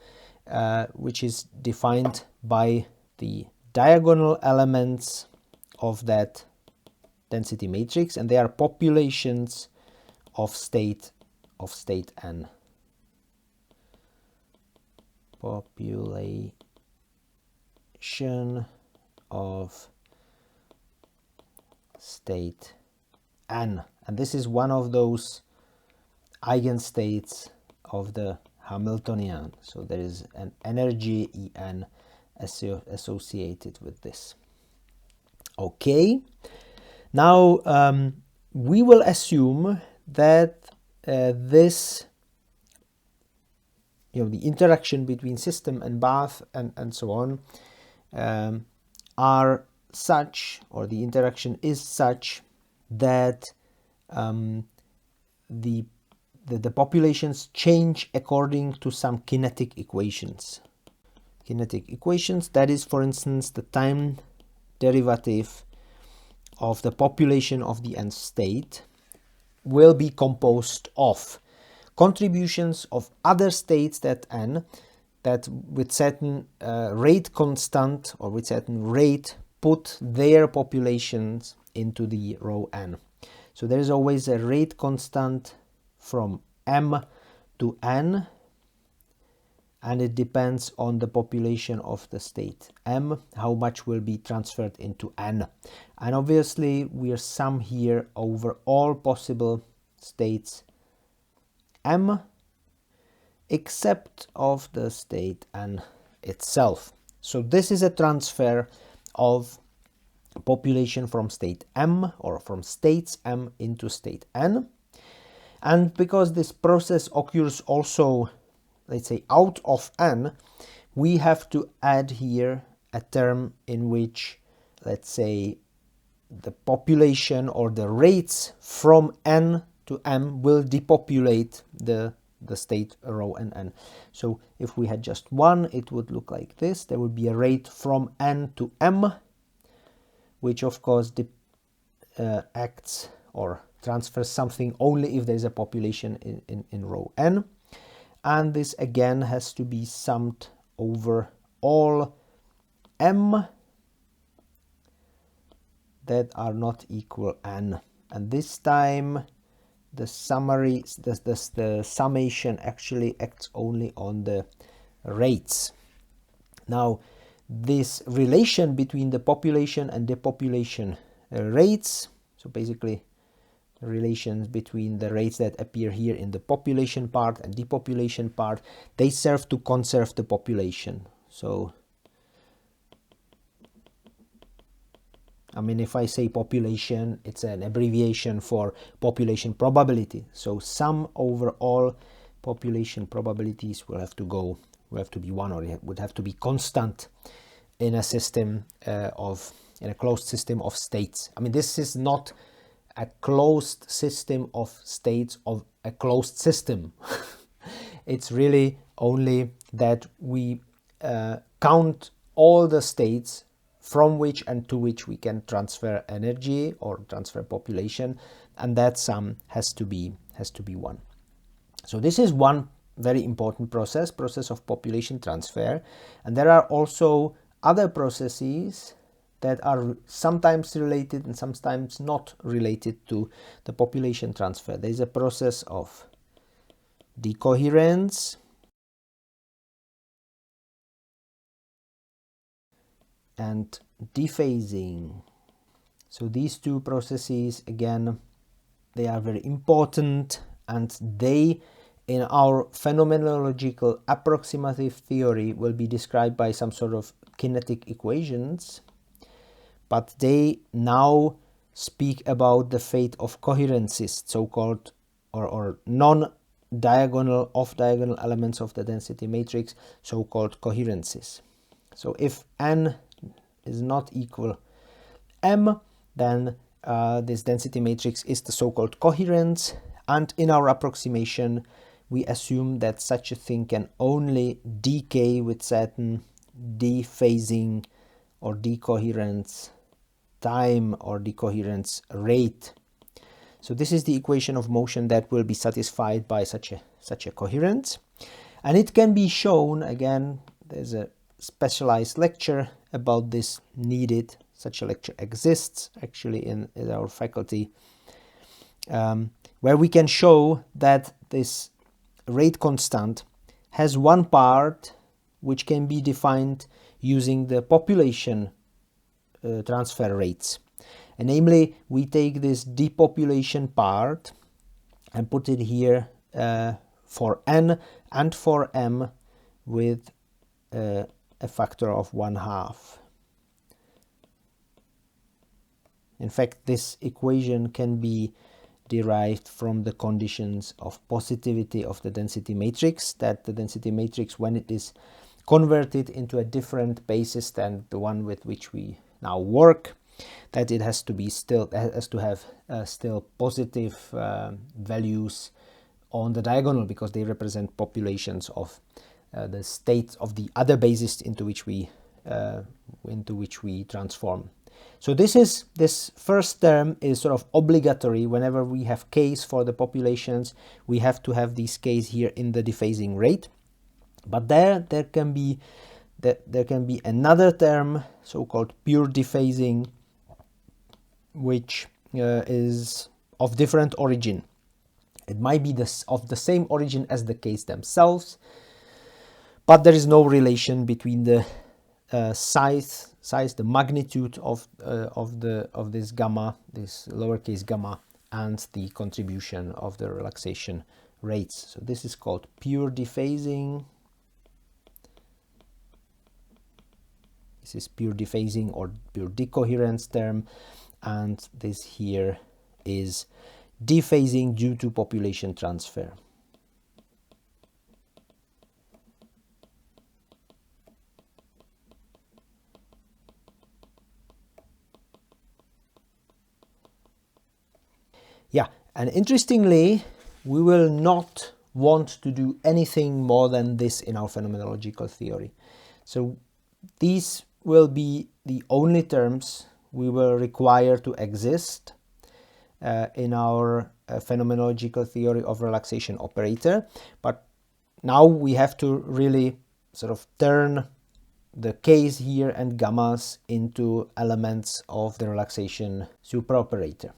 which is defined by the diagonal elements of that density matrix, and they are populations of state n. Population of state n, And this is one of those eigenstates of the Hamiltonian. So there is an energy En associated with this. Okay, now we will assume that this, the interaction between system and bath and so on are such, or the interaction is such that the populations change according to some kinetic equations. Kinetic equations, that is, for instance, the time derivative of the population of the nth state will be composed of contributions of other states that n, that with certain rate constant or with certain rate put their populations into the row n. So there is always a rate constant from m to n, and it depends on the population of the state m, how much will be transferred into n. And obviously we are sum here over all possible states m, except of the state n itself. So this is a transfer of population from state m, or from states m into state n. And because this process occurs also, let's say, out of n, we have to add here a term in which, let's say, the population or the rates from n to m will depopulate the state row and n. So if we had just one, it would look like this. There would be a rate from n to m, which of course acts or transfers something only if there's a population in row n. And this again has to be summed over all m that are not equal n. And this time the summary, the summation actually acts only on the rates. Now, this relation between the population and depopulation rates, so basically the relations between the rates that appear here in the population part and depopulation part, they serve to conserve the population. So, I mean, if I say population, it's an abbreviation for population probability. So sum over all population probabilities will have to be 1, or it would have to be constant in a system in a closed system of states. I mean, this is not a closed system of states of a closed system. It's really only that we count all the states from which and to which we can transfer energy or transfer population, and that sum has to be 1. So this is one very important process of population transfer. And there are also other processes that are sometimes related and sometimes not related to the population transfer. There is a process of decoherence and dephasing. So these two processes, again, they are very important, and they, in our phenomenological approximative theory, will be described by some sort of kinetic equations, but they now speak about the fate of coherences, so-called or non-diagonal, off-diagonal elements of the density matrix, so-called coherences. So if n is not equal m, then this density matrix is the so-called coherence, and in our approximation we assume that such a thing can only decay with certain dephasing or decoherence time or decoherence rate. So this is the equation of motion that will be satisfied by such a coherence, and it can be shown, again, there's a specialized lecture about this needed. Such a lecture exists actually in our faculty, where we can show that this rate constant has one part which can be defined using the population transfer rates, And namely, we take this depopulation part and put it here for n and for m with a factor of 1/2. In fact, this equation can be derived from the conditions of positivity of the density matrix, that the density matrix, when it is converted into a different basis than the one with which we now work, that it has to have still positive values on the diagonal, because they represent populations of the states of the other basis into which we transform. So this first term is sort of obligatory. Whenever we have K's for the populations, we have to have these K's here in the dephasing rate. But there can be another term, so-called pure dephasing, which is of different origin. It might be of the same origin as the K's themselves, but there is no relation between the size, the magnitude of this gamma, this lowercase gamma, and the contribution of the relaxation rates. So this is called pure dephasing. This is pure dephasing or pure decoherence term, and this here is dephasing due to population transfer. Yeah, and interestingly, we will not want to do anything more than this in our phenomenological theory. So these will be the only terms we will require to exist in our phenomenological theory of relaxation operator. But now we have to really sort of turn the K's here and gammas into elements of the relaxation superoperator.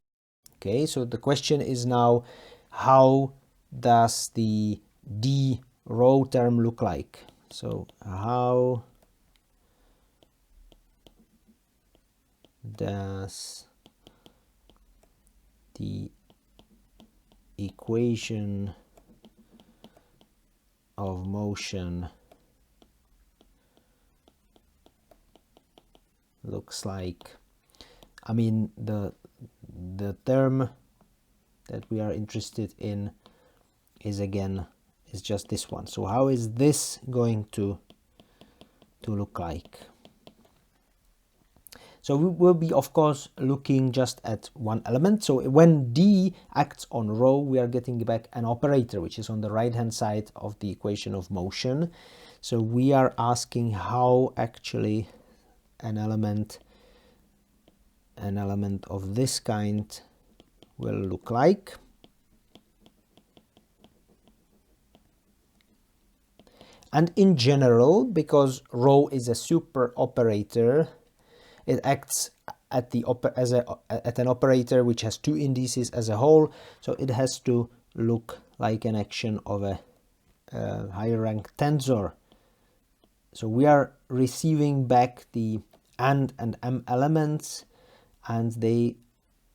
Okay, so the question is now, how does the d rho term look like? So how does the equation of motion looks like? I mean, the term that we are interested in is just this one. So how is this going to look like? So we will be, of course, looking just at one element. So when D acts on rho, we are getting back an operator, which is on the right-hand side of the equation of motion. So we are asking how actually an element of this kind will look like. And in general, because rho is a super operator, it acts at an operator which has two indices as a whole, so it has to look like an action of a higher rank tensor. So we are receiving back the and m elements, and they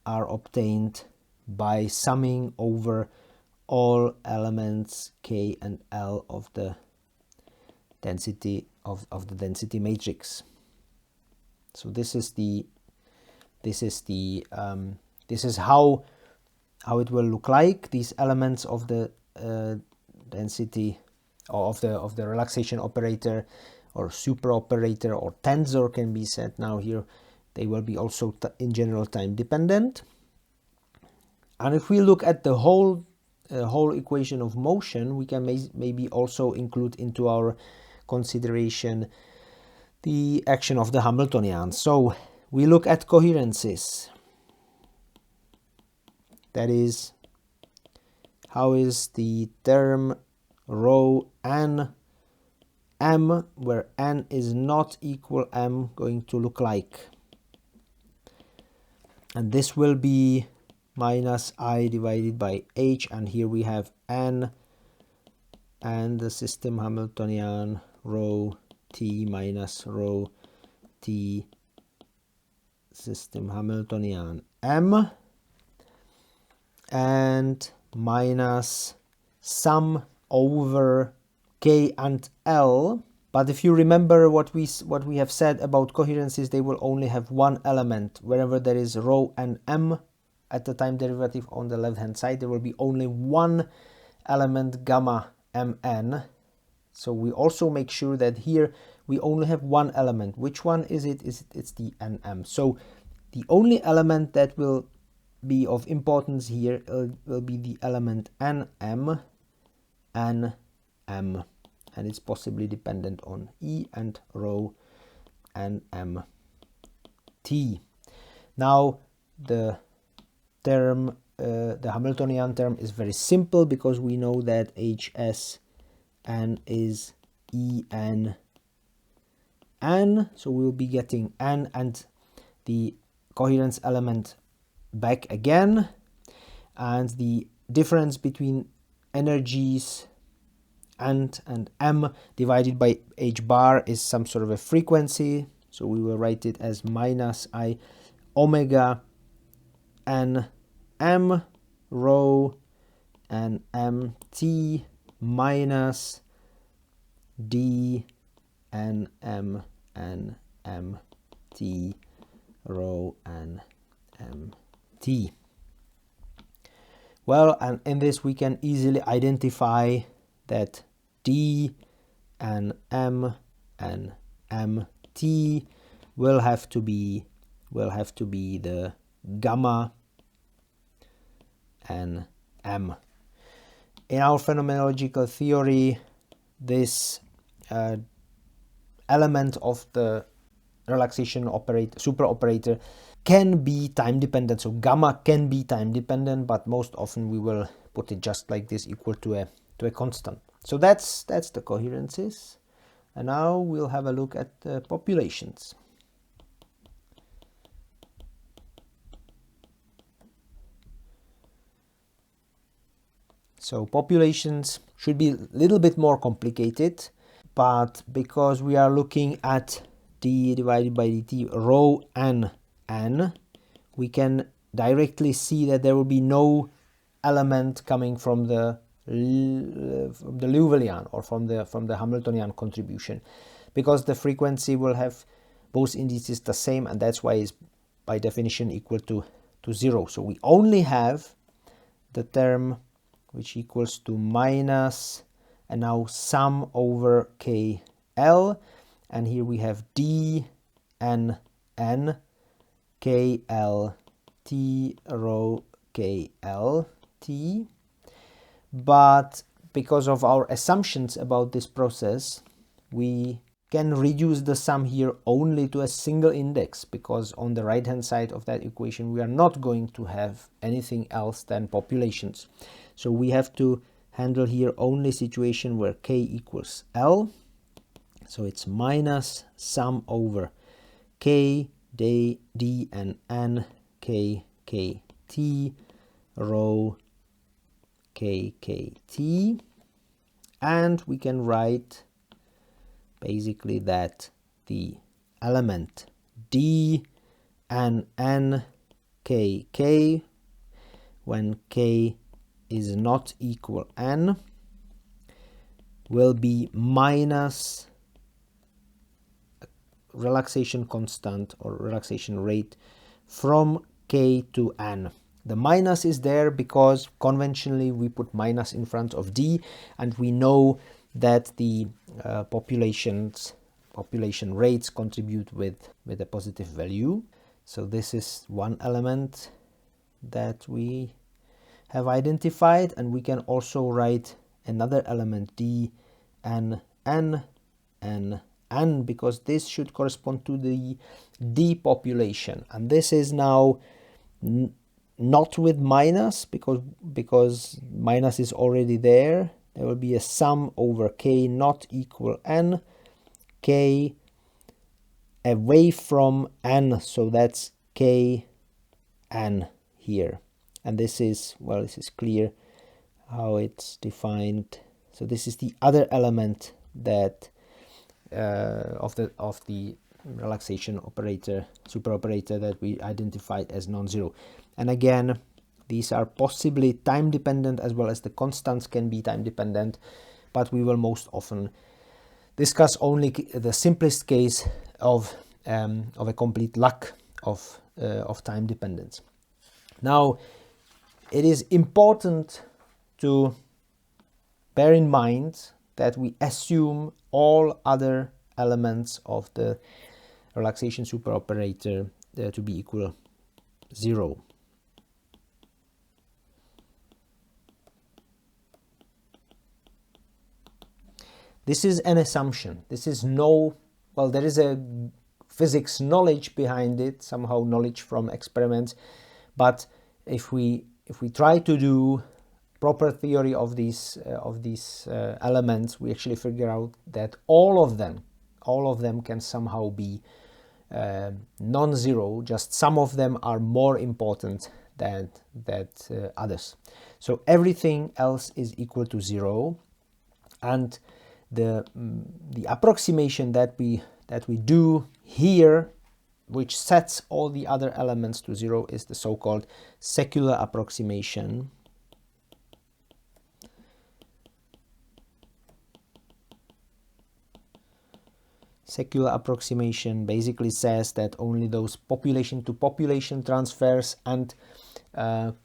are obtained by summing over all elements k and l of the density of the density matrix. So this is how it will look like. These elements of the density or of the relaxation operator or super operator or tensor can be said now here. They will be also in general time dependent. And if we look at the whole equation of motion, we can maybe also include into our consideration the action of the Hamiltonian. So we look at coherences. That is, how is the term rho n m, where n is not equal m, going to look like? And this will be minus I divided by h, and here we have n and the system Hamiltonian rho t minus rho t system Hamiltonian M and minus sum over K and L. But if you remember what we have said about coherences, they will only have one element. Wherever there is rho and m at the time derivative on the left hand side, there will be only one element gamma mn. So we also make sure that here we only have one element. Which one is it? It's the nm. So the only element that will be of importance here will be the element nm, nm, and it's possibly dependent on E and rho and m t. Now the term, the Hamiltonian term is very simple because we know that Hs n is En n, so we'll be getting n and the coherence element back again, and the difference between energies and m divided by h bar is some sort of a frequency, so we will write it as minus I omega n m rho and m t minus d n m and m t rho and m t. Well, and in this we can easily identify that d and m t will have to be the gamma and m. In our phenomenological theory, this element of the relaxation super operator can be time dependent. So gamma can be time dependent, but most often we will put it just like this, equal to a constant. So that's the coherences. And now we'll have a look at the populations. So populations should be a little bit more complicated, but because we are looking at d divided by dt rho and n, we can directly see that there will be no element coming from the Liouvillian or from the Hamiltonian contribution, because the frequency will have both indices the same, and that's why it's by definition equal to 0. So we only have the term which equals to minus and now sum over KL, and here we have D N N KL T rho KL T. But because of our assumptions about this process, we can reduce the sum here only to a single index, because on the right hand side of that equation we are not going to have anything else than populations. So we have to handle here only situation where k equals L. So it's minus sum over k d and n k k t rho k k t, and we can write basically that the element d and n k k, when k is not equal n, will be minus relaxation constant or relaxation rate from k to n. The minus is there because conventionally we put minus in front of d, and we know that the population rates contribute with a positive value. So this is one element that we have identified, and we can also write another element d and n and n, because this should correspond to the depopulation, and this is now not with minus because minus is already there. There will be a sum over k not equal n, k away from n, so that's k n here. And this is, well, this is clear how it's defined. So this is the other element that of the relaxation operator, superoperator that we identified as non-zero. And again, these are possibly time dependent as well as the constants can be time dependent, but we will most often discuss only the simplest case of a complete lack of time dependence. Now, it is important to bear in mind that we assume all other elements of the relaxation superoperator to be equal 0. This is an assumption. This is there is a physics knowledge behind it, somehow knowledge from experiments, but if we try to do proper theory of these elements, we actually figure out that all of them can somehow be non-zero. Just some of them are more important than others. So everything else is equal to 0, and the approximation that we do here, which sets all the other elements to 0, is the so-called secular approximation. Secular approximation basically says that only those population to population transfers and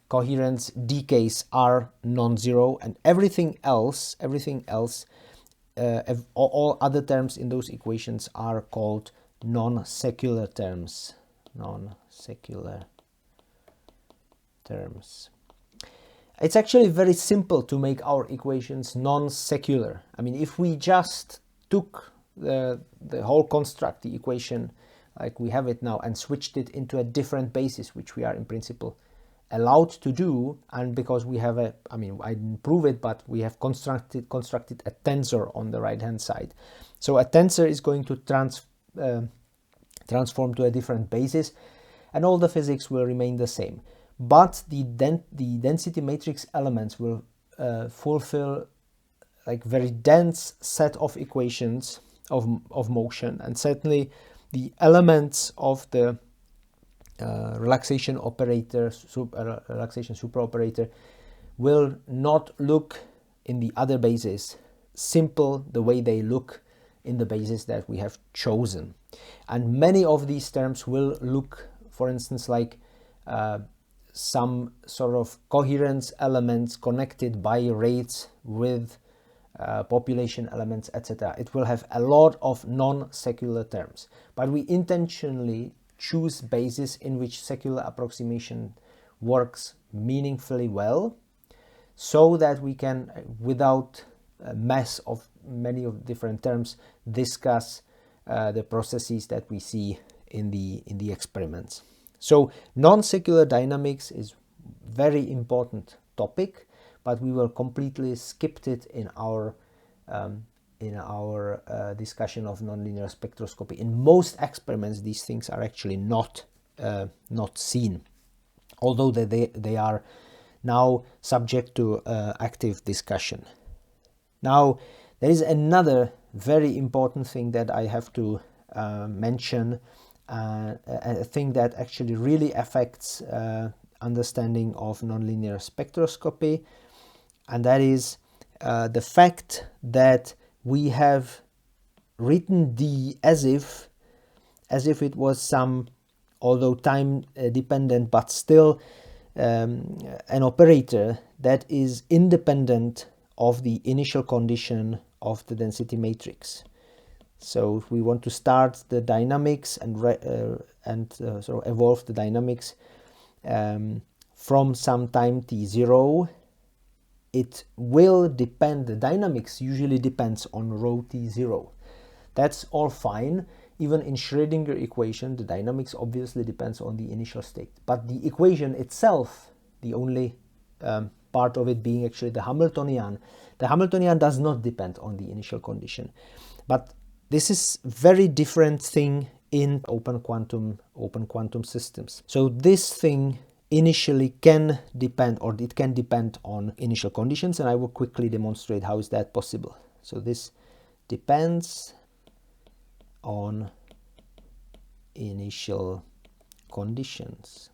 coherence decays are non-zero, and everything else, all other terms in those equations are called non-secular terms. Non-secular terms. It's actually very simple to make our equations non-secular. I mean, if we just took the whole construct, the equation like we have it now, and switched it into a different basis, which we are in principle allowed to do, and because we have I didn't prove it, but we have constructed a tensor on the right hand side. So a tensor is going to transform to a different basis, and all the physics will remain the same, but the density matrix elements will fulfill like very dense set of equations of motion, and certainly the elements of the relaxation operator, relaxation superoperator, will not look in the other basis simple the way they look in the basis that we have chosen. And many of these terms will look, for instance, like some sort of coherence elements connected by rates with population elements, etc. It will have a lot of non-secular terms, but we intentionally choose bases in which secular approximation works meaningfully well, so that we can, without a mess of many of different terms, discuss the processes that we see in the experiments. So non-secular dynamics is very important topic, but we will completely skip it in our discussion of nonlinear spectroscopy. In most experiments, these things are actually not seen, although they are now subject to active discussion. Now, there is another very important thing that I have to mention, a thing that actually really affects understanding of nonlinear spectroscopy, and that is the fact that we have written D as if it was some, although time dependent, but still an operator that is independent of the initial condition of the density matrix. So if we want to start the dynamics and sort of evolve the dynamics from some time t0, it will depend, the dynamics usually depends on rho t0. That's all fine. Even in Schrödinger equation, the dynamics obviously depends on the initial state. But the equation itself, the only part of it being actually the Hamiltonian does not depend on the initial condition. But this is very different thing in open quantum systems. So this thing initially can depend, or it can depend on initial conditions, and I will quickly demonstrate how is that possible. So this depends on initial conditions.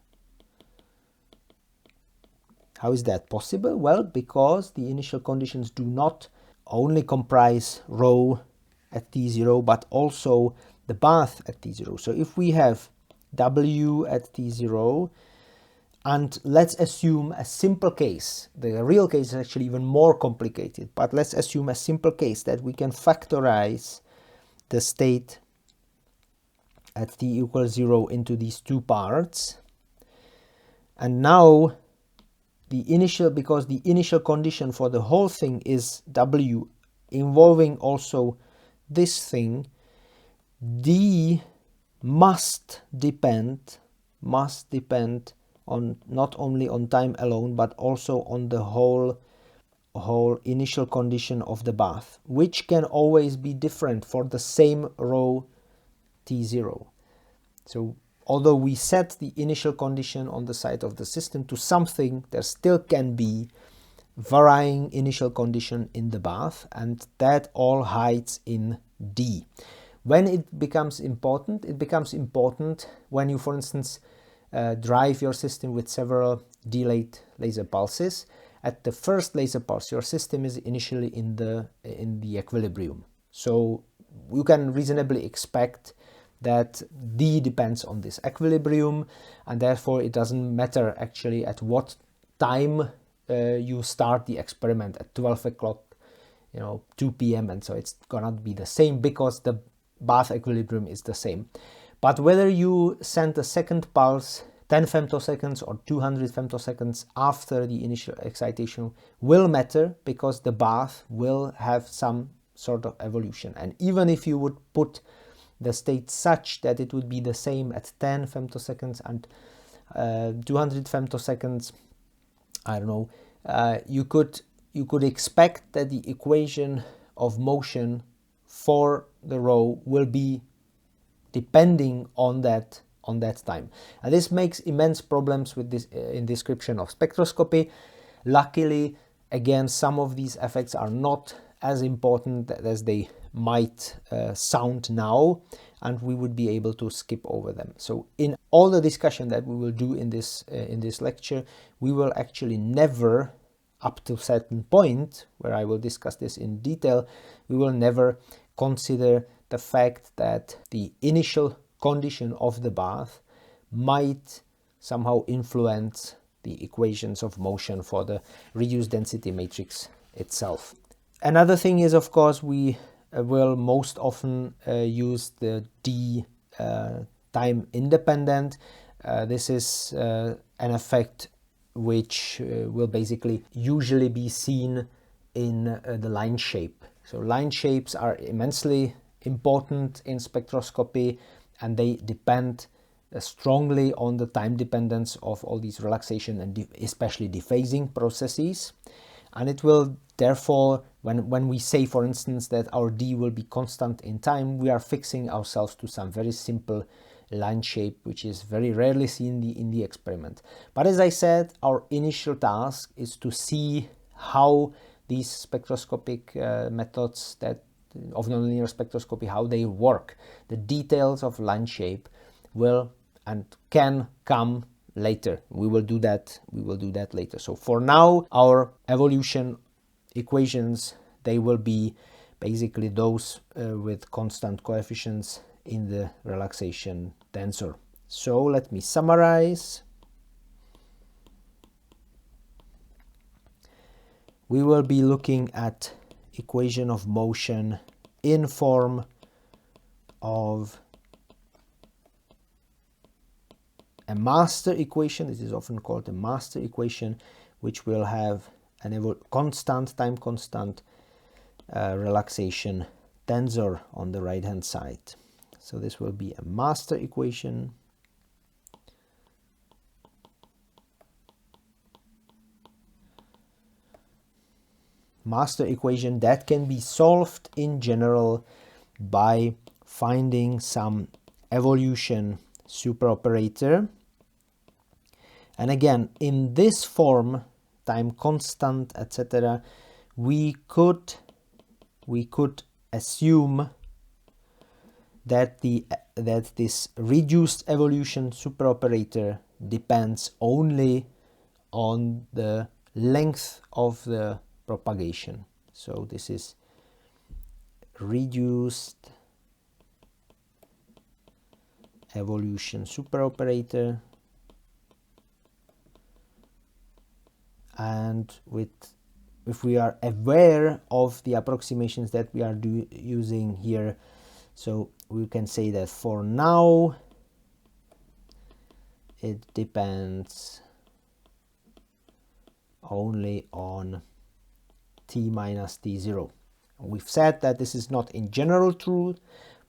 How is that possible? Well, because the initial conditions do not only comprise rho at t0, but also the path at t0. So if we have w at t0, and let's assume a simple case, the real case is actually even more complicated, but let's assume a simple case that we can factorize the state at t equals 0 into these two parts. And now because the initial condition for the whole thing is w involving also this thing, d must depend on not only on time alone, but also on the whole initial condition of the bath, which can always be different for the same rho t0. So although we set the initial condition on the side of the system to something, there still can be varying initial condition in the bath, and that all hides in D. When it becomes important when you, for instance, drive your system with several delayed laser pulses. At the first laser pulse, your system is initially in the equilibrium. So you can reasonably expect that D depends on this equilibrium, and therefore it doesn't matter actually at what time you start the experiment, at 12 o'clock, 2 p.m. and so it's gonna be the same because the bath equilibrium is the same. But whether you send a second pulse 10 femtoseconds or 200 femtoseconds after the initial excitation will matter, because the bath will have some sort of evolution. And even if you would put the state such that it would be the same at 10 femtoseconds and 200 femtoseconds, I don't know, you could expect that the equation of motion for the rho will be depending on that time. And this makes immense problems with this in description of spectroscopy. Luckily, again, some of these effects are not as important as they might sound now, and we would be able to skip over them. So in all the discussion that we will do in this lecture, we will actually never, up to a certain point where I will discuss this in detail, we will never consider the fact that the initial condition of the bath might somehow influence the equations of motion for the reduced density matrix itself. Another thing is, of course, we will most often use the D time independent. This is an effect which will basically usually be seen in the line shape. So line shapes are immensely important in spectroscopy, and they depend strongly on the time dependence of all these relaxation and especially dephasing processes. And it will therefore, when we say, for instance, that our D will be constant in time, we are fixing ourselves to some very simple line shape, which is very rarely seen in the experiment. But as I said, our initial task is to see how these spectroscopic methods of nonlinear spectroscopy, how they work. The details of line shape will and can come later. We will do that later. So for now, our evolution equations, they will be basically those with constant coefficients in the relaxation tensor. So let me summarize. We will be looking at equation of motion in form of a master equation. This is often called a master equation, which will have an time constant relaxation tensor on the right hand side. So this will be a master equation. Master equation that can be solved in general by finding some evolution superoperator. And again, in this form, time constant, etc., we could assume that the that this reduced evolution superoperator depends only on the length of the propagation. So this is reduced evolution superoperator, and if we are aware of the approximations that we are using here, so we can say that for now it depends only on t minus t0. We've said that this is not in general true,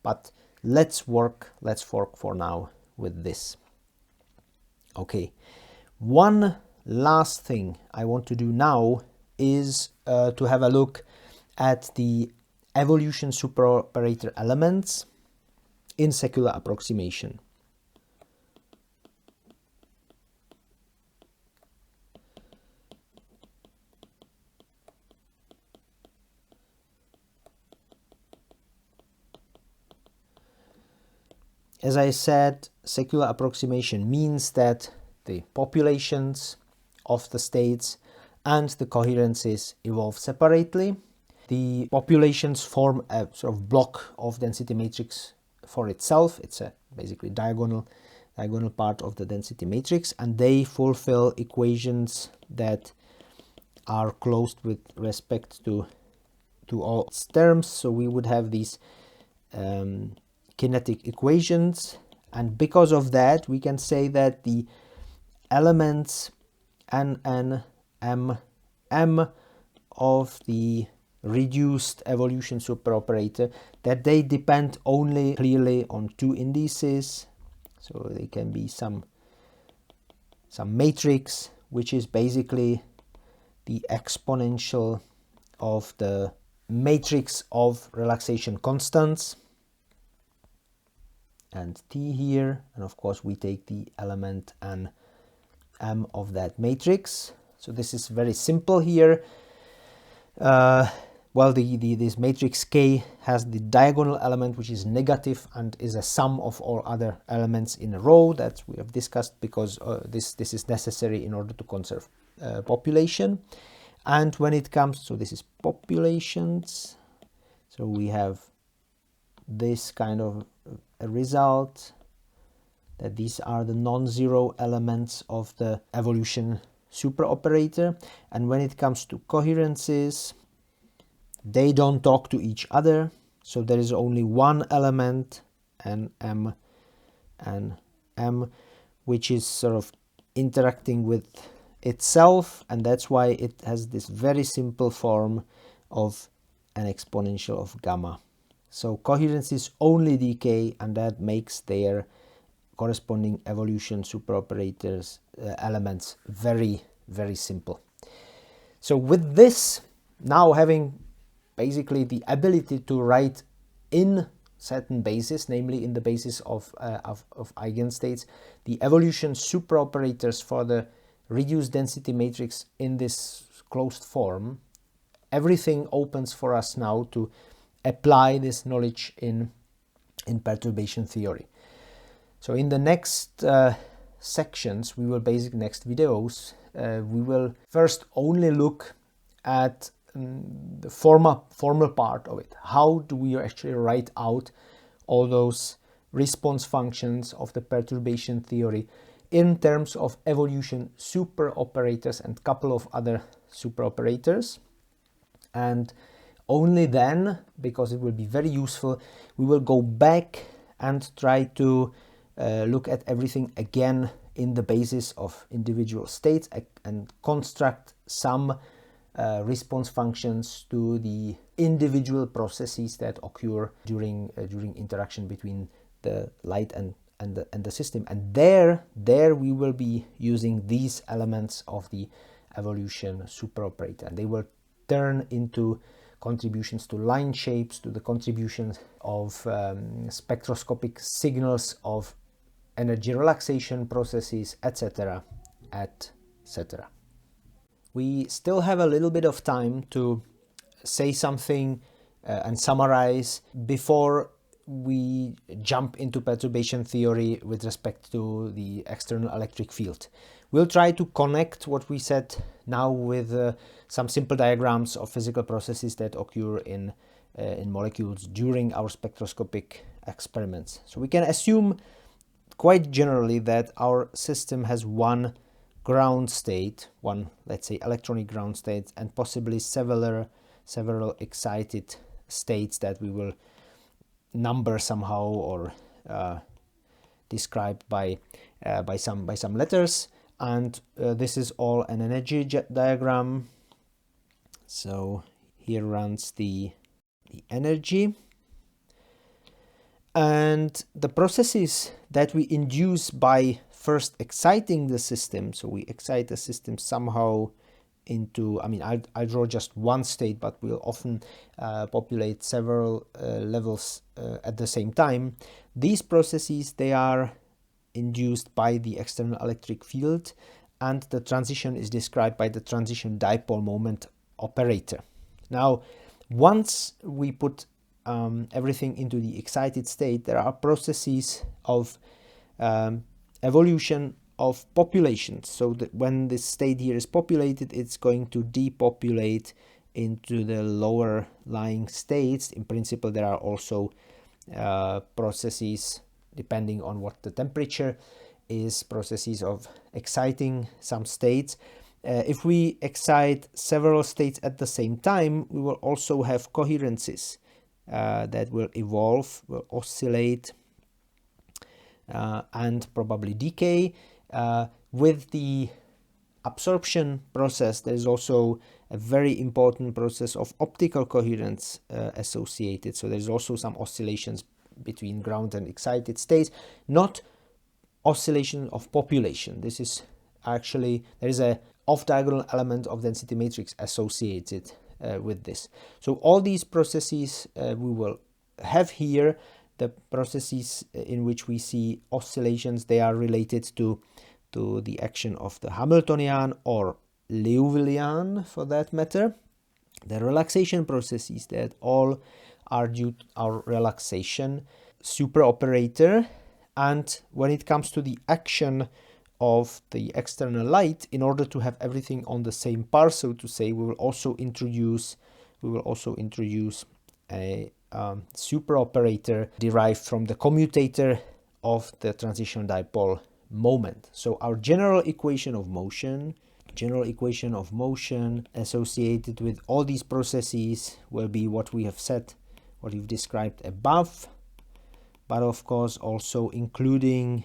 but let's work for now with this. Okay, one last thing I want to do now is to have a look at the evolution superoperator elements in secular approximation. As I said, secular approximation means that the populations of the states and the coherences evolve separately. The populations form a sort of block of density matrix for itself. It's a basically diagonal part of the density matrix, and they fulfill equations that are closed with respect to all its terms. So we would have these kinetic equations, and because of that we can say that the elements n, m, m of the reduced evolution superoperator, that they depend only clearly on two indices. So they can be some matrix which is basically the exponential of the matrix of relaxation constants, and t here, and of course we take the element n m of that matrix. So this is very simple here. Well, this matrix K has the diagonal element which is negative and is a sum of all other elements in a row that we have discussed, because this is necessary in order to conserve population. And when it comes, so this is populations, so we have this kind of a result, that these are the non-zero elements of the evolution superoperator. And when it comes to coherences, they don't talk to each other, so there is only one element, and m, which is sort of interacting with itself, and that's why it has this very simple form of an exponential of gamma. So coherences only decay, and that makes their corresponding evolution superoperators elements very, very simple. So with this, now having basically the ability to write in certain basis, namely in the basis of eigenstates, the evolution superoperators for the reduced density matrix in this closed form, everything opens for us now to apply this knowledge in perturbation theory. So in the next sections, we will next videos, we will first only look at the formal part of it. How do we actually write out all those response functions of the perturbation theory in terms of evolution superoperators and couple of other superoperators? And only then, because it will be very useful, we will go back and try to look at everything again in the basis of individual states and construct some response functions to the individual processes that occur during interaction between the light and the system. And there we will be using these elements of the evolution superoperator, and they will turn into contributions to line shapes, to the contributions of spectroscopic signals of energy relaxation processes, etc., etc. We still have a little bit of time to say something and summarize before we jump into perturbation theory with respect to the external electric field. We'll try to connect what we said now with some simple diagrams of physical processes that occur in molecules during our spectroscopic experiments. So we can assume quite generally that our system has one ground state, one, let's say, electronic ground state, and possibly several excited states that we will number somehow or describe by some letters. And this is all an energy diagram. So here runs the energy, and the processes that we induce by first exciting the system. So we excite the system somehow into, I mean, I draw just one state, but we'll often populate several levels at the same time. These processes, they are induced by the external electric field, and the transition is described by the transition dipole moment operator. Now, once we put everything into the excited state, there are processes of evolution of populations. So that when this state here is populated, it's going to depopulate into the lower lying states. In principle, there are also processes, depending on what the temperature is, processes of exciting some states. If we excite several states at the same time, we will also have coherences that will evolve, will oscillate, and probably decay. With the absorption process, there is also a very important process of optical coherence associated. So there's also some oscillations between ground and excited states, not oscillation of population. This is actually, there is a off-diagonal element of density matrix associated with this. So all these processes we will have here. The processes in which we see oscillations, they are related to the action of the Hamiltonian or Liouvillian for that matter. The relaxation processes, that all are due to our relaxation superoperator. And when it comes to the action of the external light, in order to have everything on the same par, so to say, we will also introduce a superoperator derived from the commutator of the transition dipole moment. So our general equation of motion associated with all these processes will be what we have said, what you've described above, but of course also including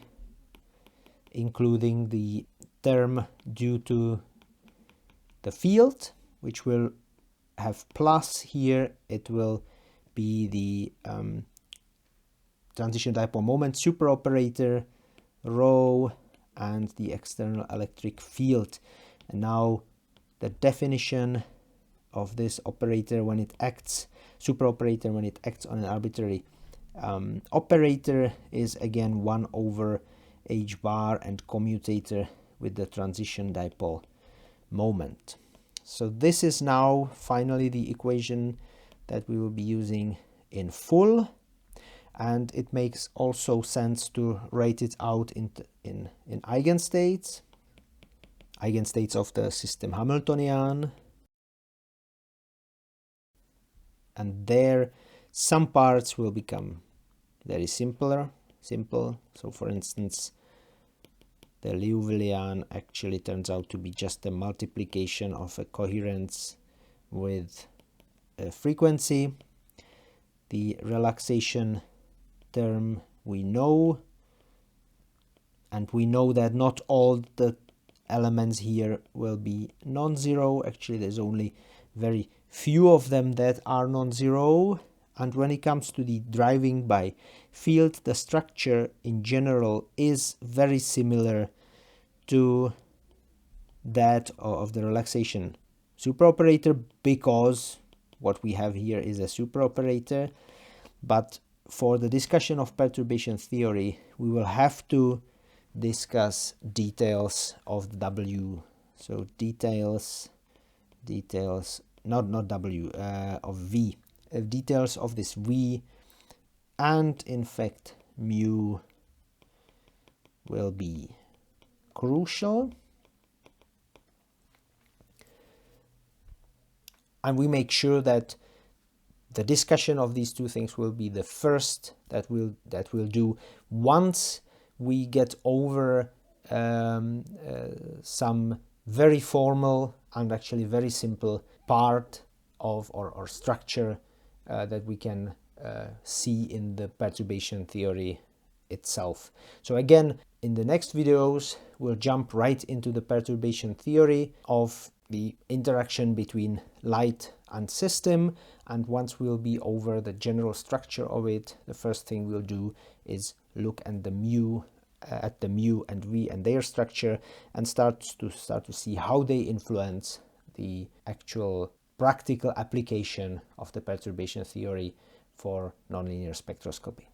the term due to the field, which will have plus here. It will be the transition dipole moment superoperator, rho, and the external electric field. And now the definition of this operator when it acts, superoperator when it acts on an arbitrary operator, is again 1 over h bar and commutator with the transition dipole moment. So this is now finally the equation that we will be using in full, and it makes also sense to write it out in eigenstates of the system Hamiltonian, and there some parts will become very simple. So for instance, the Liouvillian actually turns out to be just a multiplication of a coherence with a frequency. The relaxation term we know, and we know that not all the elements here will be non-zero. Actually, there's only very few of them that are non-zero. And when it comes to the driving by field, the structure in general is very similar to that of the relaxation superoperator, because what we have here is a superoperator. But for the discussion of perturbation theory, we will have to discuss details of the W. So details, not W, of V. Details of this V and in fact mu will be crucial. And we make sure that the discussion of these two things will be the first that we'll do once we get over some very formal and actually very simple part of or structure that we can see in the perturbation theory itself. So again, in the next videos, we'll jump right into the perturbation theory of the interaction between light and system. And once we'll be over the general structure of it, the first thing we'll do is look at the mu and v and their structure, and start to see how they influence the actual practical application of the perturbation theory for nonlinear spectroscopy.